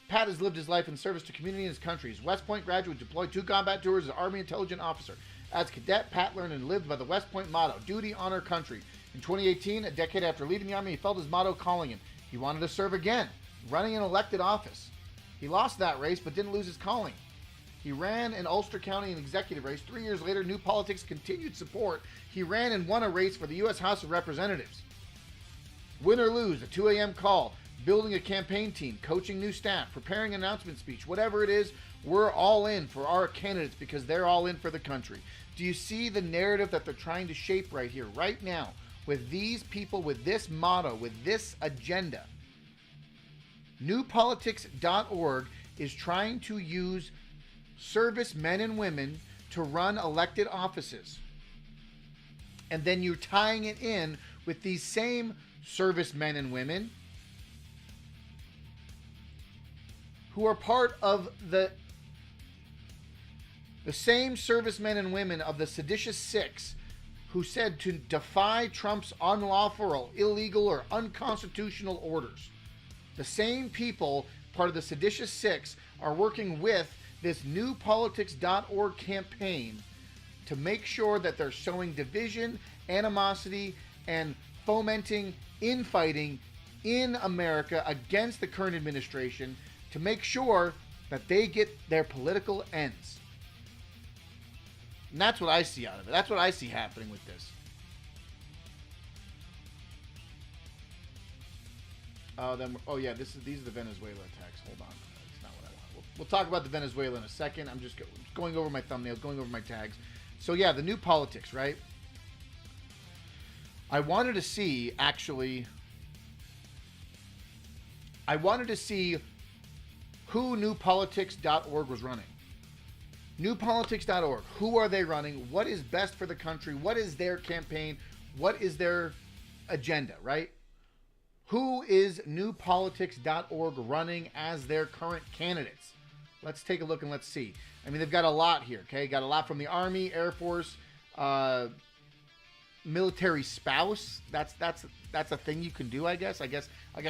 Pat has lived his life in service to community and his country. He's West Point graduate, deployed 2 combat tours as an Army intelligence officer. As a cadet, Pat learned and lived by the West Point motto, duty, honor, country. In 2018, a decade after leaving the Army, he felt his motto calling him. He wanted to serve again, running an elected office. He lost that race, but didn't lose his calling. He ran in Ulster County an executive race. 3 years later, New Politics continued support. He ran and won a race for the U.S. House of Representatives. Win or lose, a 2 a.m. call, building a campaign team, coaching new staff, preparing an announcement speech, whatever it is, we're all in for our candidates because they're all in for the country. Do you see the narrative that they're trying to shape right here, right now, with these people, with this motto, with this agenda? NewPolitics.org is trying to use service men and women to run elected offices. And then you're tying it in with these same service men and women who are part of the same servicemen and women of the seditious six who said to defy Trump's unlawful or illegal or unconstitutional orders. The same people, part of the seditious six, are working with this NewPolitics.org campaign to make sure that they're showing division, animosity, and fomenting infighting in America against the current administration to make sure that they get their political ends. And that's what I see out of it. That's what I see happening with this. These are the Venezuela attacks. Hold on. That's not what I want. We'll talk about the Venezuela in a second. I'm just going over my thumbnails, going over my tags. So yeah, the New Politics, right? I wanted to see who NewPolitics.org was running. NewPolitics.org. Who are they running? What is best for the country? What is their campaign? What is their agenda, right? Who is NewPolitics.org running as their current candidates? Let's take a look and let's see. I mean, they've got a lot here, okay? Got a lot from the Army, Air Force, military spouse. That's a thing you can do, I guess. I guess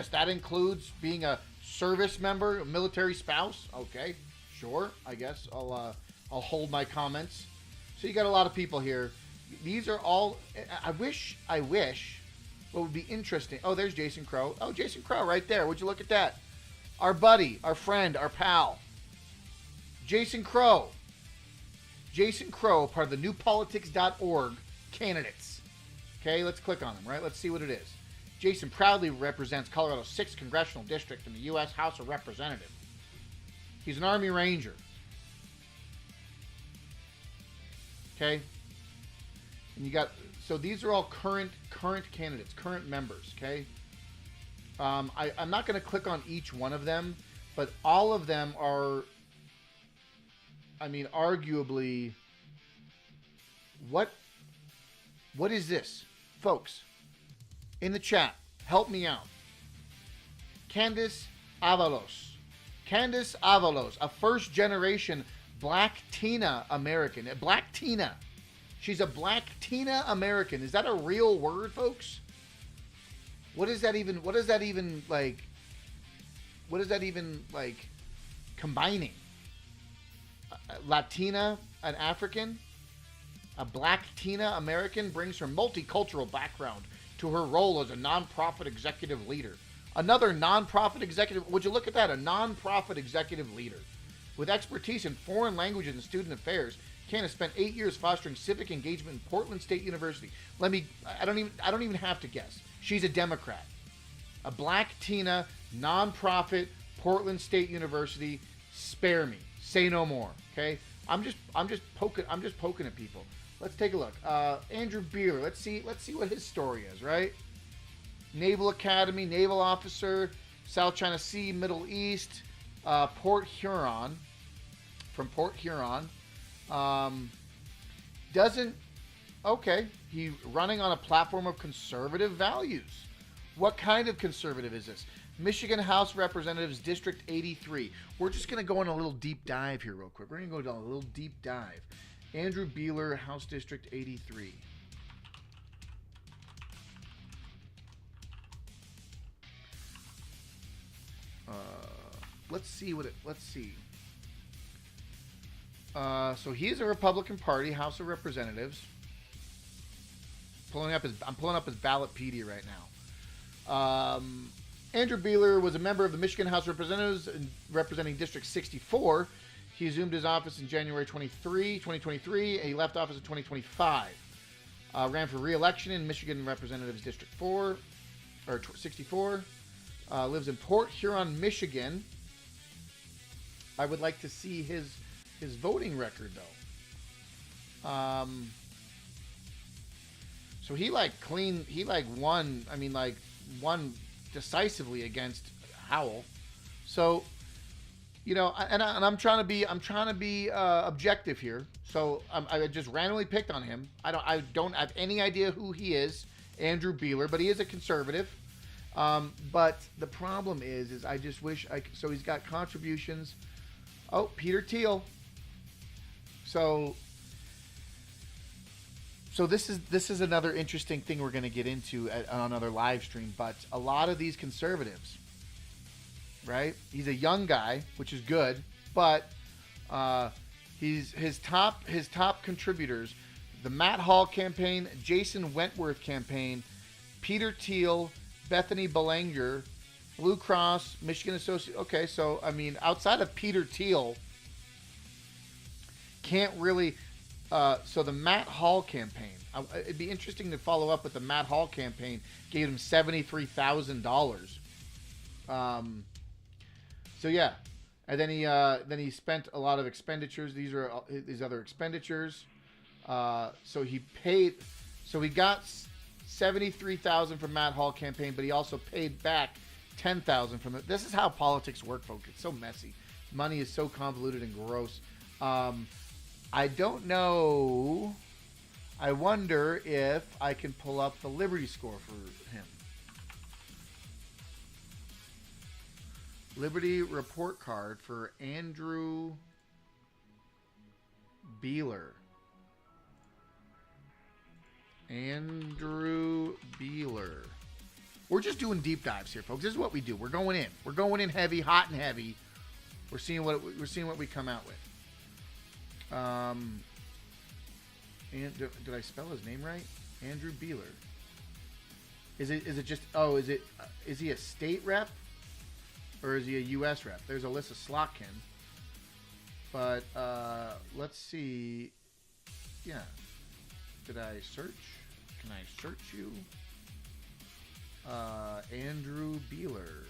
that includes being a service member, a military spouse. Okay, sure. I guess I'll hold my comments. So you got a lot of people here. These are all. I wish. What would be interesting? Oh, there's Jason Crow. Oh, Jason Crow right there. Would you look at that? Our buddy, our friend, our pal. Jason Crow. Jason Crow, part of the NewPolitics.org candidates. Okay, let's click on him, right? Let's see what it is. Jason proudly represents Colorado's 6th Congressional District in the U.S. House of Representatives. He's an Army Ranger. Okay? And you got... So these are all current candidates, current members, okay? I'm not going to click on each one of them, but all of them are, I mean, arguably, what is this? Folks, in the chat, help me out. Candace Avalos, a first-generation Black Tina American. Black Tina. She's a Black Tina American. Is that a real word, folks? What is that even combining? Latina, an African? A Black Tina American brings her multicultural background to her role as a nonprofit executive leader. Another nonprofit executive, would you look at that? A nonprofit executive leader. With expertise in foreign languages and student affairs, Candace spent 8 years fostering civic engagement in Portland State University. I don't even have to guess. She's a Democrat. A Black Tina, nonprofit, Portland State University. Spare me. Say no more. Okay? I'm just poking at people. Let's take a look. Andrew Beeler. Let's see what his story is, right? Naval Academy, naval officer, South China Sea, Middle East, Port Huron. From Port Huron. He's running on a platform of conservative values. What kind of conservative is this? Michigan House Representatives District 83. We're just going to go on a little deep dive here real quick. We're going to go down a little deep dive. Andrew Beeler, House District 83. Let's see. So he's a Republican Party, House of Representatives. I'm pulling up his Ballotpedia right now. Andrew Beeler was a member of the Michigan House of Representatives representing District 64. He assumed his office in January 2023, and he left office in 2025. Ran for re-election in Michigan Representatives District 4, or 64. Lives in Port Huron, Michigan. I would like to see his voting record, though. So he won decisively against Howell. So, you know, and I'm trying to be objective here. So I just randomly picked on him. I don't have any idea who he is, Andrew Beeler, but he is a conservative. But the problem is I just wish so he's got contributions. Oh, Peter Thiel. So this is another interesting thing we're going to get into on another live stream. But a lot of these conservatives, right? He's a young guy, which is good, but his top contributors: the Matt Hall campaign, Jason Wentworth campaign, Peter Thiel, Bethany Belanger, Blue Cross, Michigan Associate. Okay, so I mean, outside of Peter Thiel, can't really. So the Matt Hall campaign, it'd be interesting to follow up with the Matt Hall campaign. Gave him $73,000. So yeah, and then he spent a lot of expenditures. These are his other expenditures. So he got $73,000 from Matt Hall campaign, but he also paid back $10,000 from it. This is how politics work, folks. It's so messy. Money is so convoluted and gross. I don't know. I wonder if I can pull up the Liberty score for him. Liberty report card for Andrew Beeler. Andrew Beeler. We're just doing deep dives here, folks. This is what we do. We're going in. We're going in heavy, hot and heavy. We're seeing what we come out with. And did I spell his name right? Andrew Beeler. Is he a state rep or is he a U.S. rep? There's Alyssa Slotkin. But let's see. Yeah. Did I search? Can I search you? Andrew Beeler.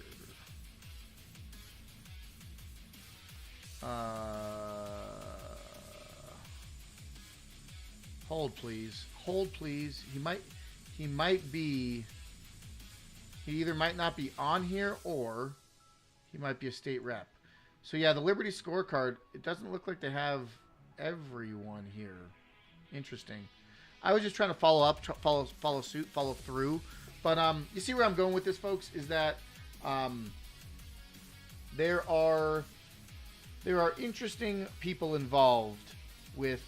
Hold please. Hold please. He either might not be on here or he might be a state rep. So yeah, the Liberty scorecard, it doesn't look like they have everyone here. Interesting. I was just trying to follow suit, follow through. But you see where I'm going with this, folks, is that there are interesting people involved with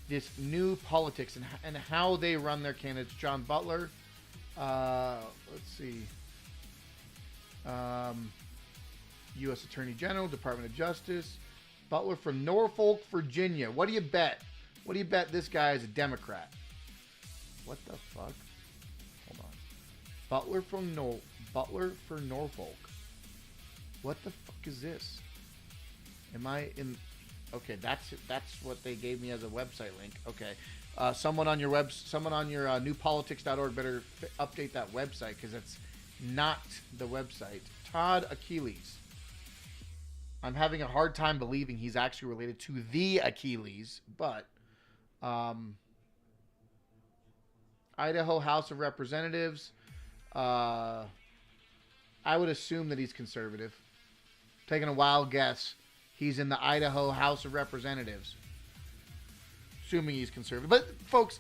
this new politics and how they run their candidates. John Butler, let's see, U.S. Attorney General, Department of Justice, Butler from Norfolk, Virginia. What do you bet? What do you bet this guy is a Democrat? What the fuck? Hold on. Butler for Norfolk. What the fuck is this? Am I in? Okay, that's what they gave me as a website link. Okay, someone on your newpolitics.org better update that website because it's not the website. Todd Achilles. I'm having a hard time believing he's actually related to the Achilles, but Idaho House of Representatives. I would assume that he's conservative. Taking a wild guess. He's in the Idaho House of Representatives. Assuming he's conservative. But, folks,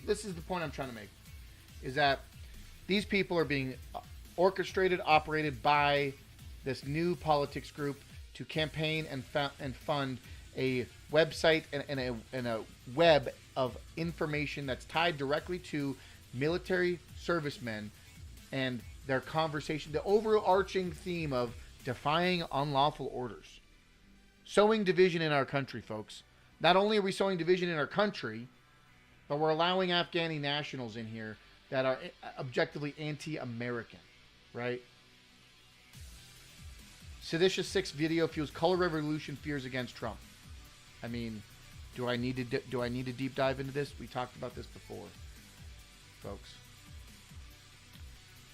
this is the point I'm trying to make. Is that these people are being orchestrated, operated by this new politics group to campaign and fund a website and a web of information that's tied directly to military servicemen and their conversation. The overarching theme of defying unlawful orders. Sowing division in our country, folks. Not only are we sowing division in our country, but we're allowing Afghani nationals in here that are objectively anti-American, right? Seditious 6 video fuels color revolution fears against Trump. I mean, do I need to deep dive into this? We talked about this before, folks.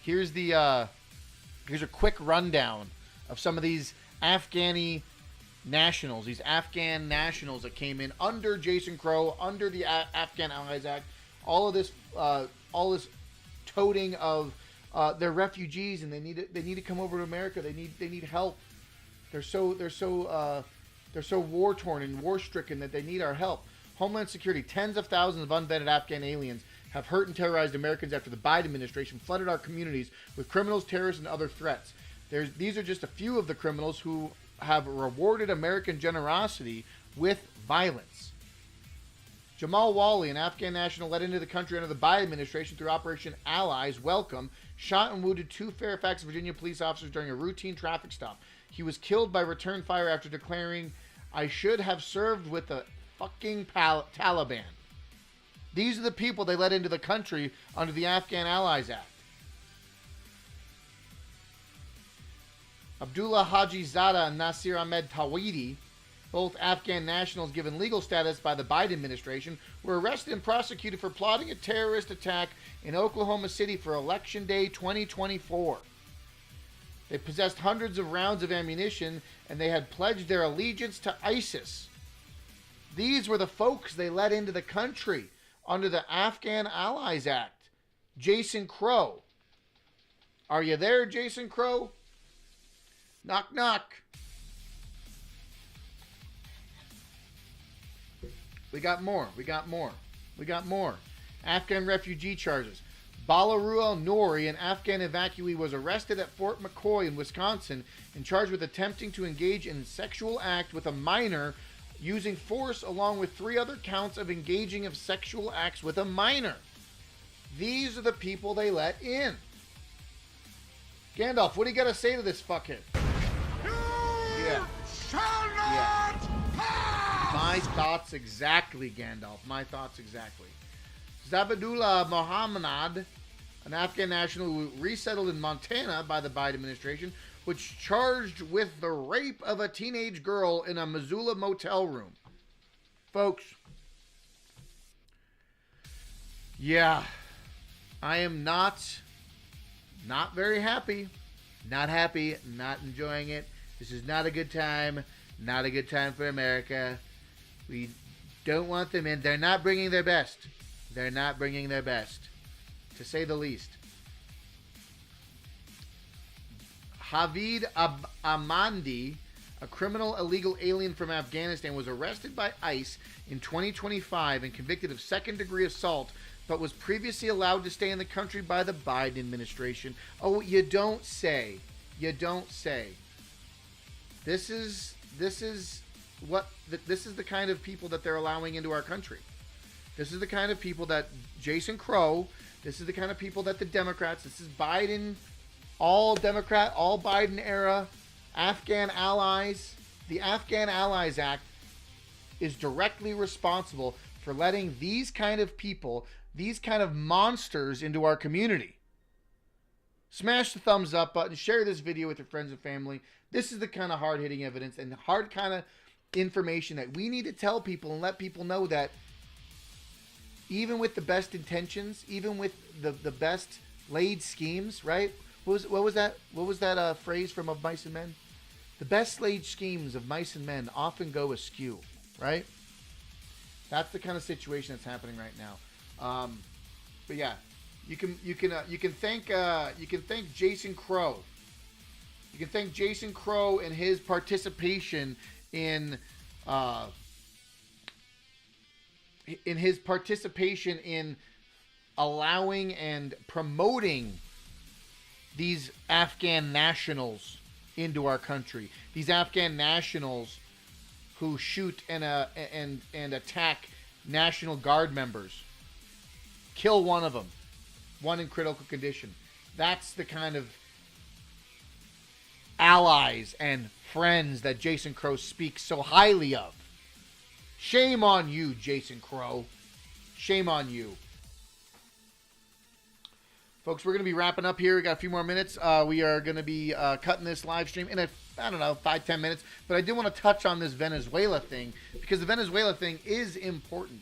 Here's a quick rundown of some of these Afghani nationals, these Afghan nationals that came in under Jason Crow, under the Afghan Allies Act. All this toting of they're refugees and they need to come over to America. They need help. They're so war torn and war stricken that they need our help. Homeland Security: tens of thousands of unvetted Afghan aliens have hurt and terrorized Americans after the Biden administration flooded our communities with criminals, terrorists, and other threats. These are just a few of the criminals who have rewarded American generosity with violence. Jamal Wali, an Afghan national led into the country under the Biden administration through Operation Allies Welcome, shot and wounded 2 Fairfax, Virginia police officers during a routine traffic stop. He was killed by return fire after declaring, "I should have served with the fucking Taliban." These are the people they let into the country under the Afghan Allies Act. Abdullah Haji Zada and Nasir Ahmed Tawhidi, both Afghan nationals given legal status by the Biden administration, were arrested and prosecuted for plotting a terrorist attack in Oklahoma City for Election Day 2024. They possessed hundreds of rounds of ammunition, and they had pledged their allegiance to ISIS. These were the folks they let into the country under the Afghan Allies Act. Jason Crow. Are you there, Jason Crow? Knock, knock. We got more. Afghan refugee charges. Balaruel Nouri, an Afghan evacuee, was arrested at Fort McCoy in Wisconsin and charged with attempting to engage in sexual act with a minor using force, along with 3 other counts of engaging of sexual acts with a minor. These are the people they let in. Gandalf, what do you got to say to this fuckhead? My thoughts exactly, Gandalf. My thoughts exactly. Zabidullah Mohammed, an Afghan national who resettled in Montana by the Biden administration, was charged with the rape of a teenage girl in a Missoula motel room. Folks, yeah, I am not very happy. Not happy, not enjoying it. This is not a good time. Not a good time for America. We don't want them in. They're not bringing their best. They're not bringing their best, to say the least. Havid Amandi, a criminal illegal alien from Afghanistan, was arrested by ICE in 2025 and convicted of second-degree assault, but was previously allowed to stay in the country by the Biden administration. Oh, you don't say. You don't say. This is the kind of people that they're allowing into our country. This is the kind of people that Jason Crow, this is the kind of people that the Democrats, this is Biden, all Democrat, all Biden era, Afghan allies. The Afghan Allies Act is directly responsible for letting these kind of people, these kind of monsters into our community. Smash the thumbs up button, share this video with your friends and family. This is the kind of hard-hitting evidence and hard kind of information that we need to tell people and let people know that even with the best intentions, even with the best laid schemes, right? What was that phrase from Of Mice and Men? The best laid schemes of mice and men often go askew, right? That's the kind of situation that's happening right now. But yeah, you can thank Jason Crow. You can thank Jason Crow and his participation in allowing and promoting these Afghan nationals into our country. These Afghan nationals who shoot and attack National Guard members. Kill one of them. One in critical condition. That's the kind of allies and friends that Jason Crow speaks so highly of. Shame on you, Jason Crow. Shame on you. Folks, we're going to be wrapping up here. We got a few more minutes. We are going to be cutting this live stream in 5-10 minutes. But I did want to touch on this Venezuela thing because the Venezuela thing is important.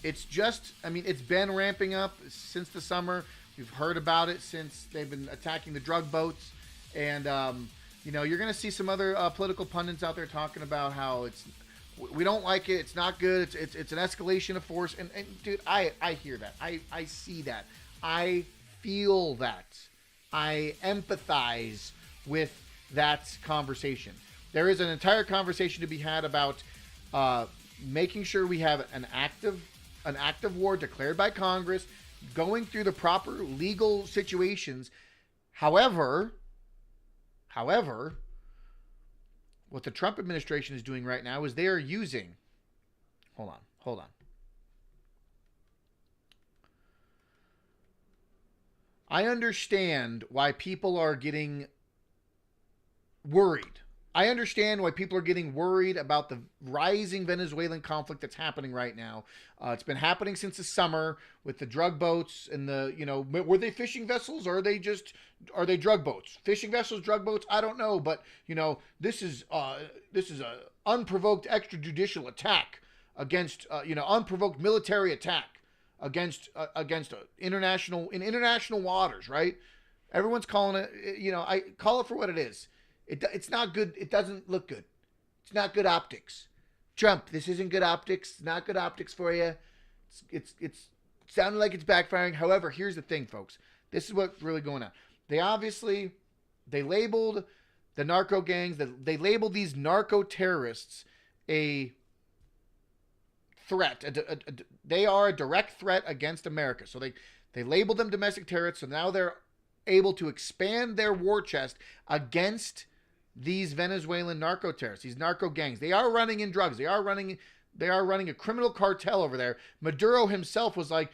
It's been ramping up since the summer. We've heard about it since they've been attacking the drug boats. And, you're going to see some other political pundits out there talking about how we don't like it. It's not good. It's an escalation of force. And dude, I hear that. I see that. I feel that. I empathize with that conversation. There is an entire conversation to be had about making sure we have an active war declared by Congress, going through the proper legal situations. However, what the Trump administration is doing right now is they are using. Hold on. I understand why people are getting worried. I understand why people are getting worried about the rising Venezuelan conflict that's happening right now. It's been happening since the summer with the drug boats and were they fishing vessels or are they drug boats? Fishing vessels, drug boats? I don't know, but this is a unprovoked extrajudicial attack against unprovoked military attack against international waters, right? Everyone's calling it, I call it for what it is. It's not good. It doesn't look good. It's not good optics. Trump, this isn't good optics. Not good optics for you. It's sounding like it's backfiring. However, here's the thing, folks. This is what's really going on. They labeled the narco gangs, they labeled these narco terrorists a threat. They are a direct threat against America. So they labeled them domestic terrorists. So now they're able to expand their war chest against these Venezuelan narco terrorists, these narco gangs. They are running in drugs. They are running a criminal cartel over there. Maduro himself was like,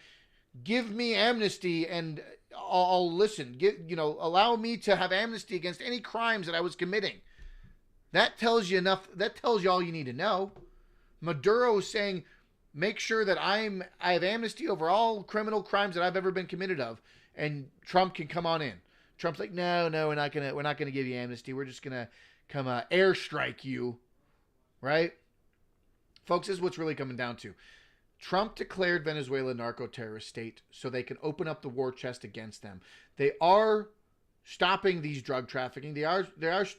give me amnesty and I'll listen. Allow me to have amnesty against any crimes that I was committing. That tells you enough. That tells you all you need to know. Maduro is saying, make sure that I have amnesty over all criminal crimes that I've ever been committed of, and Trump can come on in. Trump's like, no, we're not gonna give you amnesty. We're just gonna come airstrike you, right? Folks, this is what's really coming down to. Trump declared Venezuela a narco-terrorist state so they can open up the war chest against them. They are stopping these drug trafficking. They are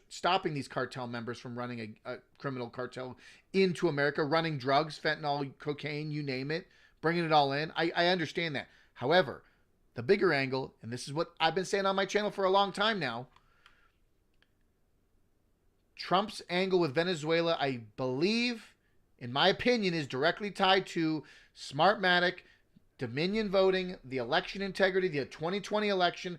stopping these cartel members from running a criminal cartel into America, running drugs, fentanyl, cocaine, you name it, bringing it all in. I understand that. However, the bigger angle, and this is what I've been saying on my channel for a long time now, Trump's angle with Venezuela, I believe, in my opinion, is directly tied to Smartmatic, Dominion voting, the election integrity, the 2020 election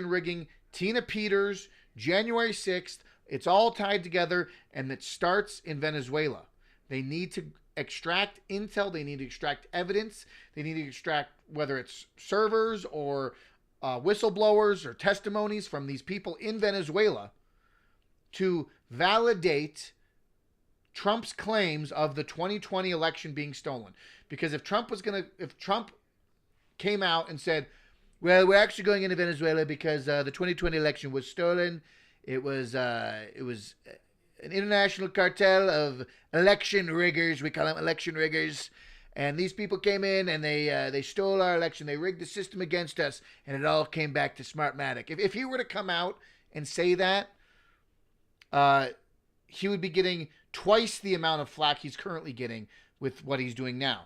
rigging, Tina Peters, January 6th. It's all tied together, and it starts in Venezuela. They need to extract intel. They need to extract evidence. They need to extract whether it's servers or whistleblowers or testimonies from these people in Venezuela to validate Trump's claims of the 2020 election being stolen. Because if Trump came out and said, well, we're actually going into Venezuela because the 2020 election was stolen. It was an international cartel of election riggers. We call them election riggers. And these people came in and they stole our election. They rigged the system against us, and it all came back to Smartmatic. If he were to come out and say that, he would be getting twice the amount of flack he's currently getting with what he's doing now.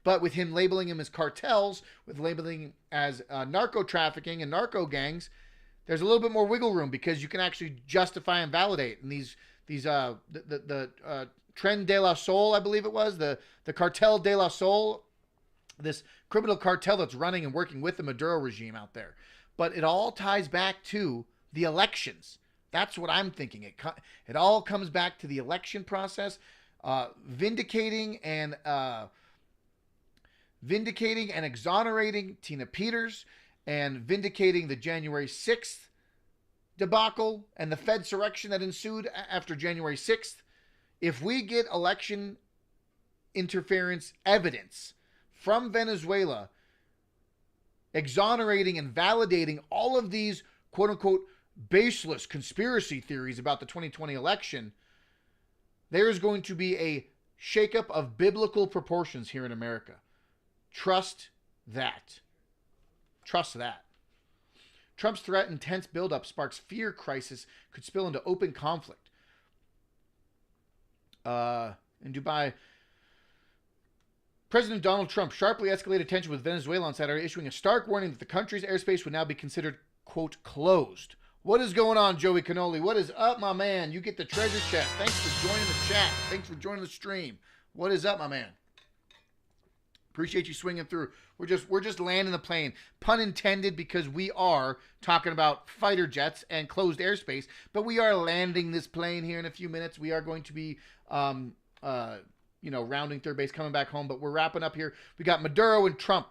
But with him labeling them as cartels, with labeling as narco trafficking and narco gangs, there's a little bit more wiggle room because you can actually justify and validate. And these Tren de la Sol, I believe it was, the Cartel de la Sol, this criminal cartel that's running and working with the Maduro regime out there. But it all ties back to the elections. That's what I'm thinking. It all comes back to the election process, vindicating and exonerating Tina Peters, and vindicating the January 6th debacle and the Fedsurrection that ensued after January 6th. If we get election interference evidence from Venezuela, exonerating and validating all of these quote-unquote baseless conspiracy theories about the 2020 election, there is going to be a shakeup of biblical proportions here in America. Trust that. Trust that. Trump's threat and tense buildup sparks fear crisis could spill into open conflict. In Dubai, President Donald Trump sharply escalated tension with Venezuela on Saturday, issuing a stark warning that the country's airspace would now be considered, quote, closed. What is going on, Joey Cannoli? What is up, my man? You get the treasure chest. Thanks for joining the chat. Thanks for joining the stream. What is up, my man? Appreciate you swinging through. We're just landing the plane. Pun intended, because we are talking about fighter jets and closed airspace, but we are landing this plane here in a few minutes. We are going to be, rounding third base, coming back home, but we're wrapping up here. We got Maduro and Trump,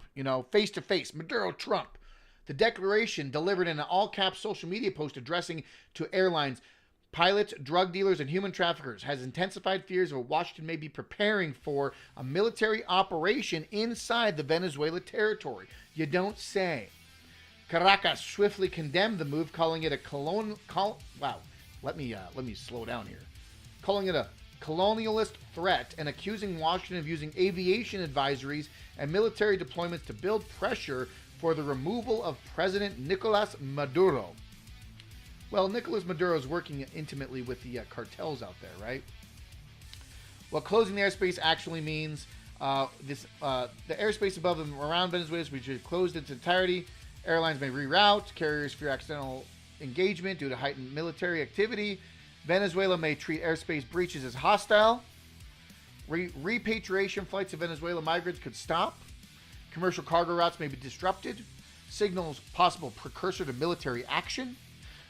face to face. Maduro, Trump. The declaration, delivered in an all-caps social media post addressing to airlines, pilots, drug dealers, and human traffickers, has intensified fears of Washington may be preparing for a military operation inside the Venezuela territory. You don't say. Caracas swiftly condemned the move, calling it a let me slow down here. Calling it a colonialist threat and accusing Washington of using aviation advisories and military deployments to build pressure for the removal of President Nicolas Maduro. Well, Nicolas Maduro is working intimately with the cartels out there, right? What closing the airspace actually means, the airspace above and around Venezuela is be closed in its entirety. Airlines may reroute. Carriers fear accidental engagement due to heightened military activity. Venezuela may treat airspace breaches as hostile. Repatriation flights of Venezuela migrants could stop. Commercial cargo routes may be disrupted. Signals possible precursor to military action.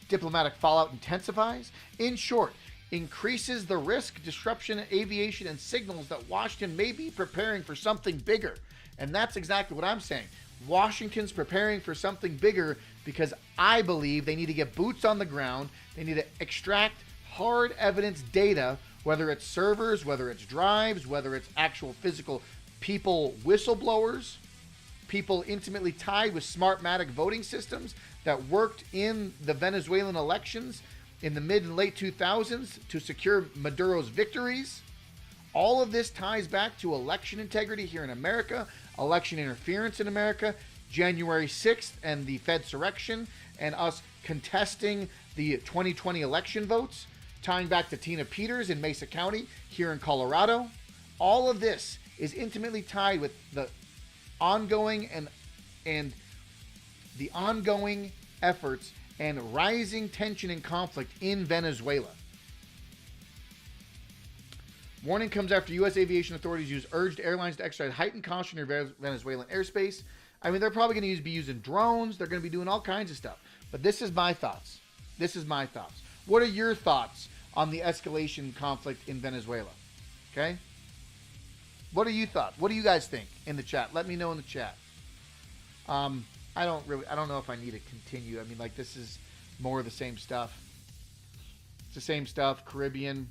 Diplomatic fallout intensifies. In short, increases the risk, disruption, aviation, and signals that Washington may be preparing for something bigger. And that's exactly what I'm saying. Washington's preparing for something bigger because I believe they need to get boots on the ground. They need to extract hard evidence data, whether it's servers, whether it's drives, whether it's actual physical people, whistleblowers, people intimately tied with Smartmatic voting systems that worked in the Venezuelan elections in the mid and late 2000s to secure Maduro's victories. All of this ties back to election integrity here in America, election interference in America, January 6th and the Fedsurrection, and us contesting the 2020 election votes, tying back to Tina Peters in Mesa County here in Colorado. All of this is intimately tied with the ongoing and the ongoing efforts and rising tension and conflict in Venezuela. Warning comes after U.S. aviation authorities urged airlines to exercise heightened caution in Venezuelan airspace. I mean, they're probably going to be using drones. They're going to be doing all kinds of stuff. But this is my thoughts. What are your thoughts on the escalation conflict in Venezuela? Okay? What are your thoughts? What do you guys think in the chat? Let me know in the chat. I don't know if I need to continue. I mean, like, this is more of the same stuff. It's the same stuff, Caribbean.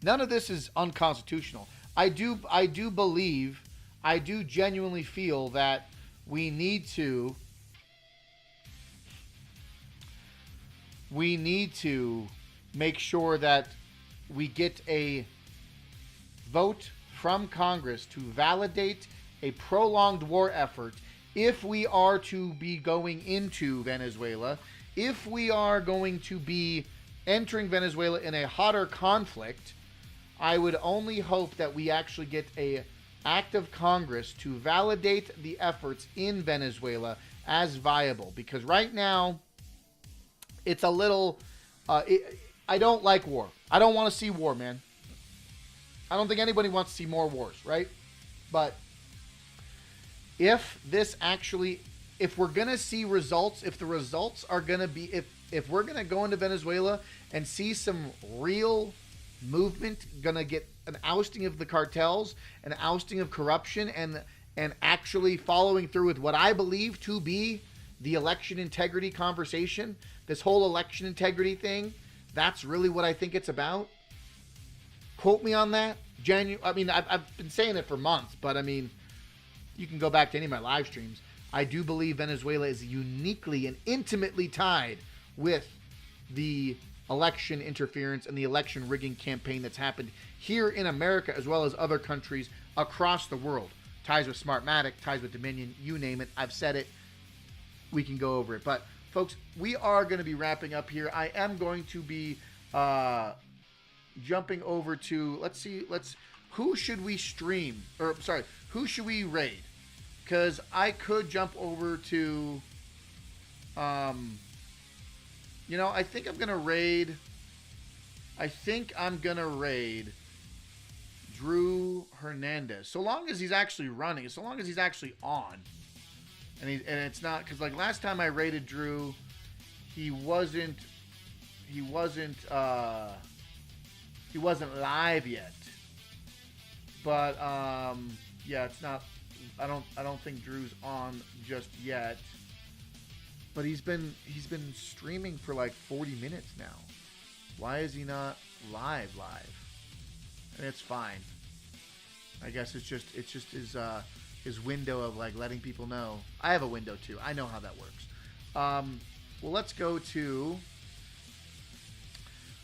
None of this is unconstitutional. I do genuinely feel that we need to make sure that we get a vote from Congress to validate a prolonged war effort if we are to be going into Venezuela, if we are going to be entering Venezuela in a hotter conflict. I would only hope that we actually get a act of Congress to validate the efforts in Venezuela as viable, because right now it's a little I don't like war. I don't want to see war, man. I don't think anybody wants to see more wars, right? But if we're going to see results, if the results are going to be, if we're going to go into Venezuela and see some real movement, going to get an ousting of the cartels, an ousting of corruption, and actually following through with what I believe to be the election integrity conversation, this whole election integrity thing, that's really what I think it's about. Quote me on that. I've been saying it for months, but I mean, you can go back to any of my live streams. I do believe Venezuela is uniquely and intimately tied with the election interference and the election rigging campaign that's happened here in America as well as other countries across the world. Ties with Smartmatic, ties with Dominion, you name it. I've said it. We can go over it. But, folks, we are going to be wrapping up here. I am going to be jumping over to, who should we stream? Who should we raid? Because I could jump over to, I think I'm going to raid Drew Hernandez. So long as he's actually running, so long as he's actually on. And it's not, because like last time I raided Drew, he wasn't live yet. But yeah, it's not. I don't think Drew's on just yet. But he's been streaming for like 40 minutes now. Why is he not live? And it's fine. I guess it's just his window of like letting people know. I have a window too. I know how that works. Well, let's go to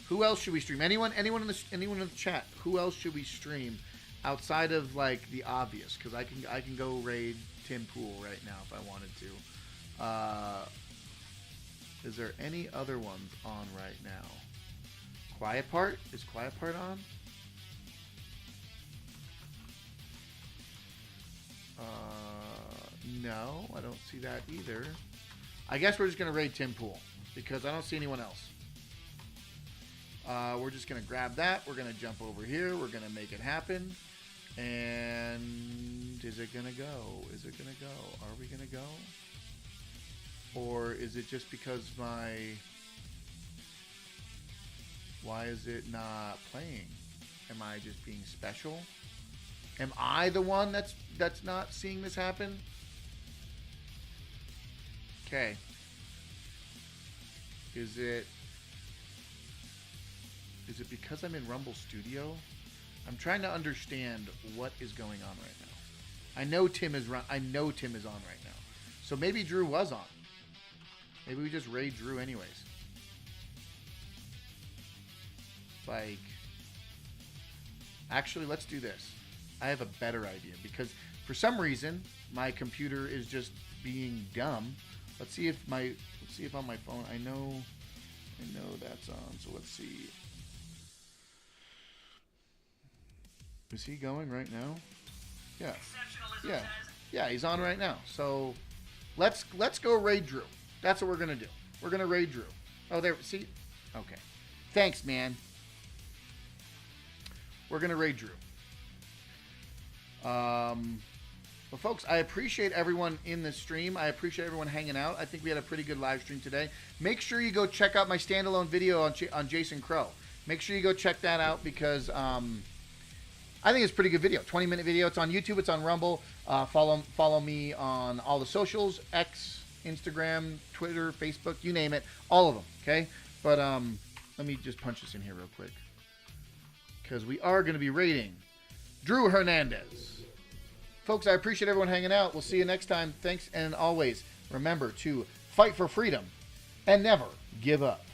who else should we stream? Anyone in the chat? Who else should we stream outside of like the obvious? Because I can go raid Tim Pool right now if I wanted to. Is there any other ones on right now? Quiet Part? Is Quiet Part on? No, I don't see that either. I guess we're just going to raid Tim Pool because I don't see anyone else. We're just going to grab that. We're going to jump over here. We're going to make it happen. And is it going to go? Is it going to go? Are we going to go? Or is it just because why is it not playing? Am I just being special? Am I the one that's not seeing this happen? Okay. Is it because I'm in Rumble Studio? I'm trying to understand what is going on right now. I know Tim is on right now. So maybe Drew was on. Maybe we just raid Drew anyways. Like, actually, let's do this. I have a better idea because for some reason my computer is just being dumb. Let's see if on my phone I know that's on. So let's see. Is he going right now? Yeah, he's on right now. So let's go raid Drew. That's what we're gonna do. We're gonna raid Drew. Oh, there. See? Okay. Thanks, man. We're gonna raid Drew. Well, folks, I appreciate everyone in the stream. I appreciate everyone hanging out. I think we had a pretty good live stream today. Make sure you go check out my standalone video on Jason Crow. Make sure you go check that out because I think it's a pretty good video. 20-minute video. It's on YouTube. It's on Rumble. Follow me on all the socials: X, Instagram, Twitter, Facebook, you name it, all of them. Okay, but let me just punch this in here real quick because we are going to be rating Drew Hernandez. Folks, I appreciate everyone hanging out. We'll see you next time. Thanks, and always remember to fight for freedom and never give up.